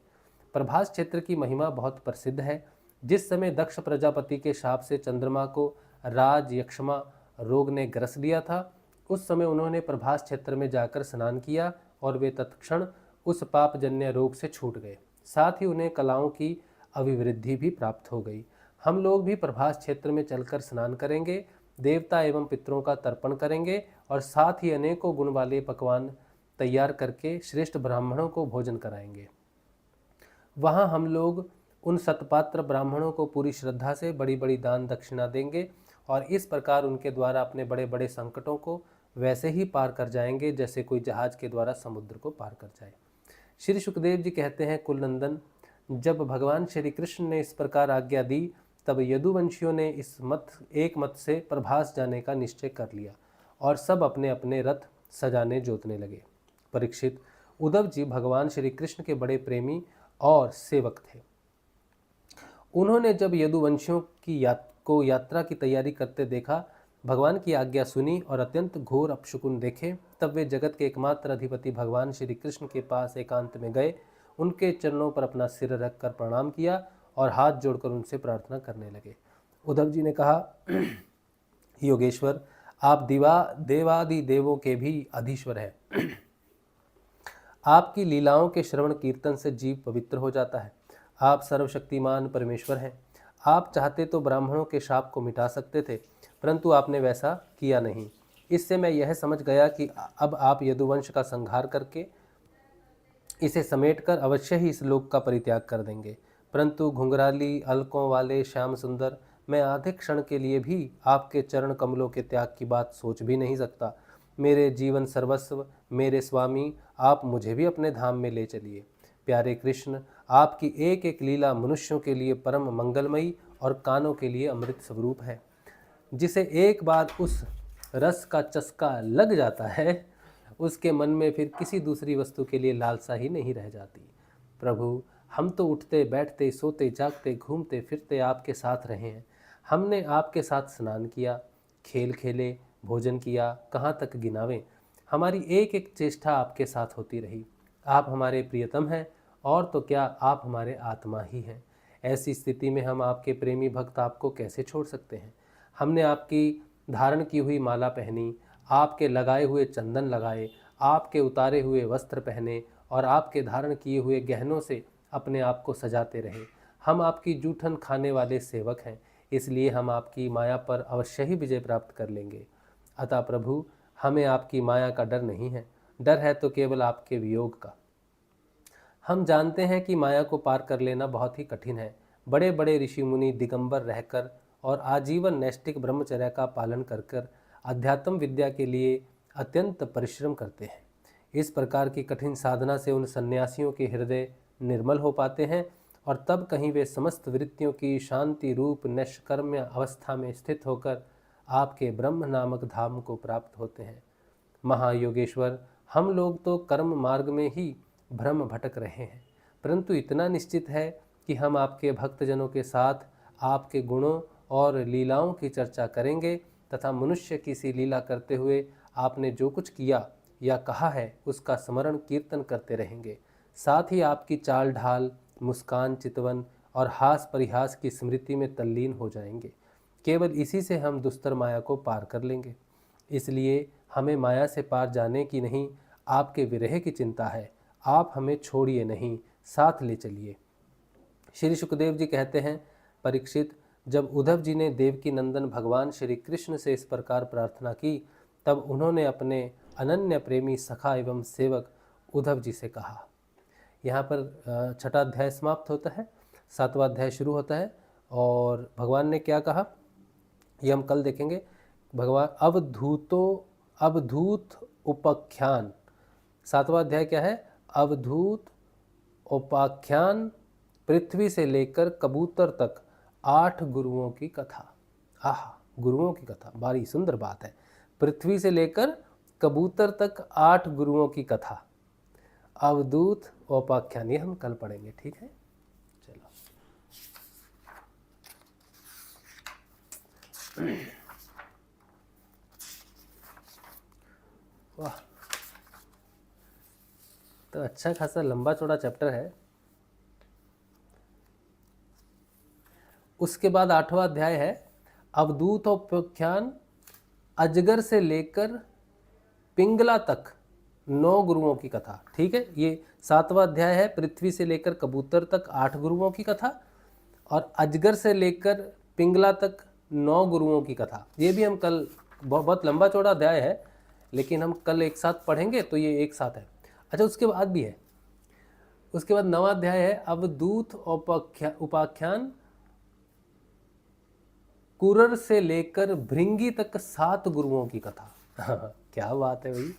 प्रभास क्षेत्र की महिमा बहुत प्रसिद्ध है। जिस समय दक्ष प्रजापति के शाप से चंद्रमा को राज यक्षमा रोग ने ग्रस लिया था, उस समय उन्होंने प्रभास क्षेत्र में जाकर स्नान किया और वे तत्क्षण उस पापजन्य रोग से छूट गए। साथ ही उन्हें कलाओं की अभिवृद्धि भी प्राप्त हो गई। हम लोग भी प्रभास क्षेत्र में चलकर स्नान करेंगे, देवता एवं पितरों का तर्पण करेंगे और साथ ही अनेकों गुण वाले पकवान तैयार करके श्रेष्ठ ब्राह्मणों को भोजन कराएंगे। वहाँ हम लोग उन सतपात्र ब्राह्मणों को पूरी श्रद्धा से बड़ी बड़ी दान दक्षिणा देंगे और इस प्रकार उनके द्वारा अपने बड़े बड़े संकटों को वैसे ही पार कर जाएंगे जैसे कोई जहाज के द्वारा समुद्र को पार कर जाए। श्री सुखदेव जी कहते हैं, कुलनंदन, जब भगवान श्री कृष्ण ने इस प्रकार आज्ञा दी तब यदुवंशियों ने इस एक मत से प्रभास जाने का निश्चय कर लिया और सब अपने अपने रथ सजाने जोतने लगे। परीक्षित, उद्धव जी भगवान श्री कृष्ण के बड़े प्रेमी और सेवक थे। उन्होंने जब यदुवंशियों की यात्रा की तैयारी करते देखा, भगवान की आज्ञा सुनी और अत्यंत घोर अपशकुन देखे, तब वे जगत के एकमात्र अधिपति भगवान श्री कृष्ण के पास एकांत में गए, उनके चरणों पर अपना सिर रखकर प्रणाम किया और हाथ जोड़कर उनसे प्रार्थना करने लगे। उद्धव जी ने कहा, योगेश्वर, आप देवादि देवों के भी अधीश्वर हैं। आपकी लीलाओं के श्रवण कीर्तन से जीव पवित्र हो जाता है। आप सर्वशक्तिमान परमेश्वर हैं। आप चाहते तो ब्राह्मणों के शाप को मिटा सकते थे, परंतु आपने वैसा किया नहीं। इससे मैं यह समझ गया कि अब आप यदुवंश का संहार करके इसे समेटकर अवश्य ही इस लोक का परित्याग कर देंगे। परंतु घुंघराली अलकों वाले श्याम सुंदर, मैं आधे क्षण के लिए भी आपके चरण कमलों के त्याग की बात सोच भी नहीं सकता। मेरे जीवन सर्वस्व, मेरे स्वामी, आप मुझे भी अपने धाम में ले चलिए। प्यारे कृष्ण, आपकी एक एक लीला मनुष्यों के लिए परम मंगलमयी और कानों के लिए अमृत स्वरूप है। जिसे एक बार उस रस का चस्का लग जाता है, उसके मन में फिर किसी दूसरी वस्तु के लिए लालसा ही नहीं रह जाती। प्रभु, हम तो उठते बैठते सोते जागते घूमते फिरते आपके साथ रहे हैं। हमने आपके साथ स्नान किया, खेल खेले, भोजन किया, कहाँ तक गिनावें। हमारी एक एक चेष्टा आपके साथ होती रही। आप हमारे प्रियतम हैं और तो क्या, आप हमारे आत्मा ही हैं। ऐसी स्थिति में हम आपके प्रेमी भक्त आपको कैसे छोड़ सकते हैं। हमने आपकी धारण की हुई माला पहनी, आपके लगाए हुए चंदन लगाए, आपके उतारे हुए वस्त्र पहने और आपके धारण किए हुए गहनों से अपने आप को सजाते रहे। हम आपकी जूठन खाने वाले सेवक हैं, इसलिए हम आपकी माया पर अवश्य ही विजय प्राप्त कर लेंगे। अतः प्रभु, हमें आपकी माया का डर नहीं है, डर है तो केवल आपके वियोग का। हम जानते हैं कि माया को पार कर लेना बहुत ही कठिन है। बड़े बड़े ऋषि मुनि दिगंबर रहकर और आजीवन नैष्टिक ब्रह्मचर्य का पालन कर कर अध्यात्म विद्या के लिए अत्यंत परिश्रम करते हैं। इस प्रकार की कठिन साधना से उन सन्यासियों के हृदय निर्मल हो पाते हैं और तब कहीं वे समस्त वृत्तियों की शांति रूप निष्कर्म्य अवस्था में स्थित होकर आपके ब्रह्म नामक धाम को प्राप्त होते हैं। महायोगेश्वर, हम लोग तो कर्म मार्ग में ही भ्रम भटक रहे हैं, परंतु इतना निश्चित है कि हम आपके भक्तजनों के साथ आपके गुणों और लीलाओं की चर्चा करेंगे तथा मनुष्य की सी लीला करते हुए आपने जो कुछ किया या कहा है उसका स्मरण कीर्तन करते रहेंगे। साथ ही आपकी चाल ढाल, मुस्कान, चितवन और हास परिहास की स्मृति में तल्लीन हो जाएंगे। केवल इसी से हम दुस्तर माया को पार कर लेंगे। इसलिए हमें माया से पार जाने की नहीं, आपके विरह की चिंता है। आप हमें छोड़िए नहीं, साथ ले चलिए। श्री सुखदेव जी कहते हैं, परीक्षित, जब उद्धव जी ने देवकी नंदन भगवान श्री कृष्ण से इस प्रकार प्रार्थना की, तब उन्होंने अपने अनन्य प्रेमी सखा एवं सेवक उद्धव जी से कहा। यहाँ पर छठा अध्याय समाप्त होता है, सातवां अध्याय शुरू होता है और भगवान ने क्या कहा ये हम कल देखेंगे। भगवान अवधूत उपाख्यान, सातवां अध्याय क्या है? अवधूत उपाख्यान, पृथ्वी से लेकर कबूतर तक 8 गुरुओं की कथा। आहा, गुरुओं की कथा, बड़ी सुंदर बात है। पृथ्वी से लेकर कबूतर तक 8 गुरुओं की कथा, अवधूत उपाख्यान, ये हम कल पढ़ेंगे, ठीक है। चलो वाह, तो अच्छा खासा लंबा चौड़ा चैप्टर है। उसके बाद 8वां अध्याय है अवधूत उपाख्यान, अजगर से लेकर पिंगला तक 9 गुरुओं की कथा, ठीक है। ये 7वां अध्याय है पृथ्वी से लेकर कबूतर तक 8 गुरुओं की कथा, और अजगर से लेकर पिंगला तक 9 गुरुओं की कथा। ये भी हम कल, बहुत लंबा चौड़ा अध्याय है, लेकिन हम कल एक साथ पढ़ेंगे, तो ये एक साथ है। अच्छा, उसके बाद भी है, उसके बाद 9वां अध्याय है अवधूत उपाख्यान, कुरर से लेकर भृंगी तक 7 गुरुओं की कथा। क्या बात है भाई,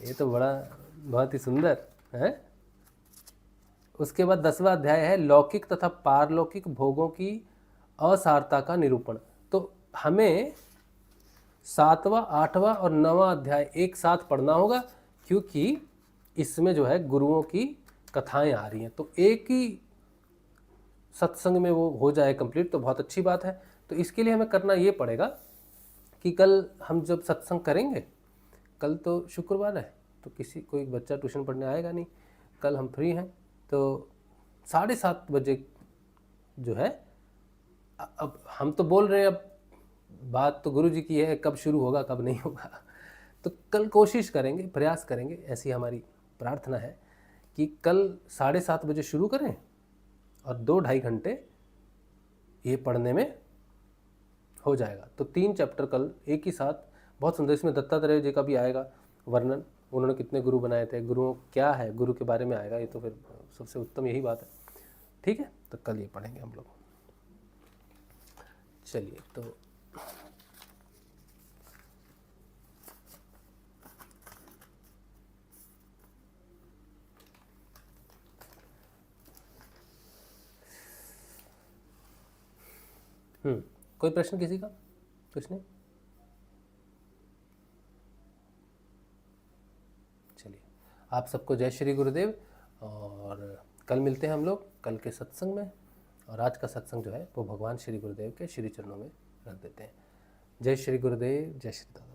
ये तो बड़ा बहुत ही सुंदर है। उसके बाद 10वां अध्याय है लौकिक तथा पारलौकिक भोगों की असारता का निरूपण। तो हमें 7वां, 8वां और 9वां अध्याय एक साथ पढ़ना होगा, क्योंकि इसमें जो है गुरुओं की कथाएं आ रही हैं, तो एक ही सत्संग में वो हो जाए कंप्लीट, तो बहुत अच्छी बात है। तो इसके लिए हमें करना ये पड़ेगा कि कल हम जब सत्संग करेंगे, कल तो शुक्रवार है, तो कोई बच्चा ट्यूशन पढ़ने आएगा नहीं, कल हम फ्री हैं, तो 7:30 बजे जो है, अब हम तो बोल रहे हैं, अब बात तो गुरु जी की है, कब शुरू होगा कब नहीं होगा। तो कल कोशिश करेंगे, प्रयास करेंगे, ऐसी हमारी प्रार्थना है कि कल 7:30 बजे शुरू करें और 2-2.5 घंटे ये पढ़ने में हो जाएगा। तो 3 चैप्टर कल एक ही साथ, बहुत सुंदर। इसमें दत्तात्रेय जी का भी आएगा वर्णन, उन्होंने कितने गुरु बनाए थे, गुरुओं क्या है, गुरु के बारे में आएगा। ये तो फिर सबसे उत्तम यही बात है, ठीक है। तो कल ये पढ़ेंगे हम लोग। चलिए, तो कोई प्रश्न किसी का? कुछ नहीं? चलिए, आप सबको जय श्री गुरुदेव, और कल मिलते हैं हम लोग कल के सत्संग में। और आज का सत्संग जो है वो भगवान श्री गुरुदेव के श्री चरणों में रख देते हैं। जय श्री गुरुदेव, जय श्री दास।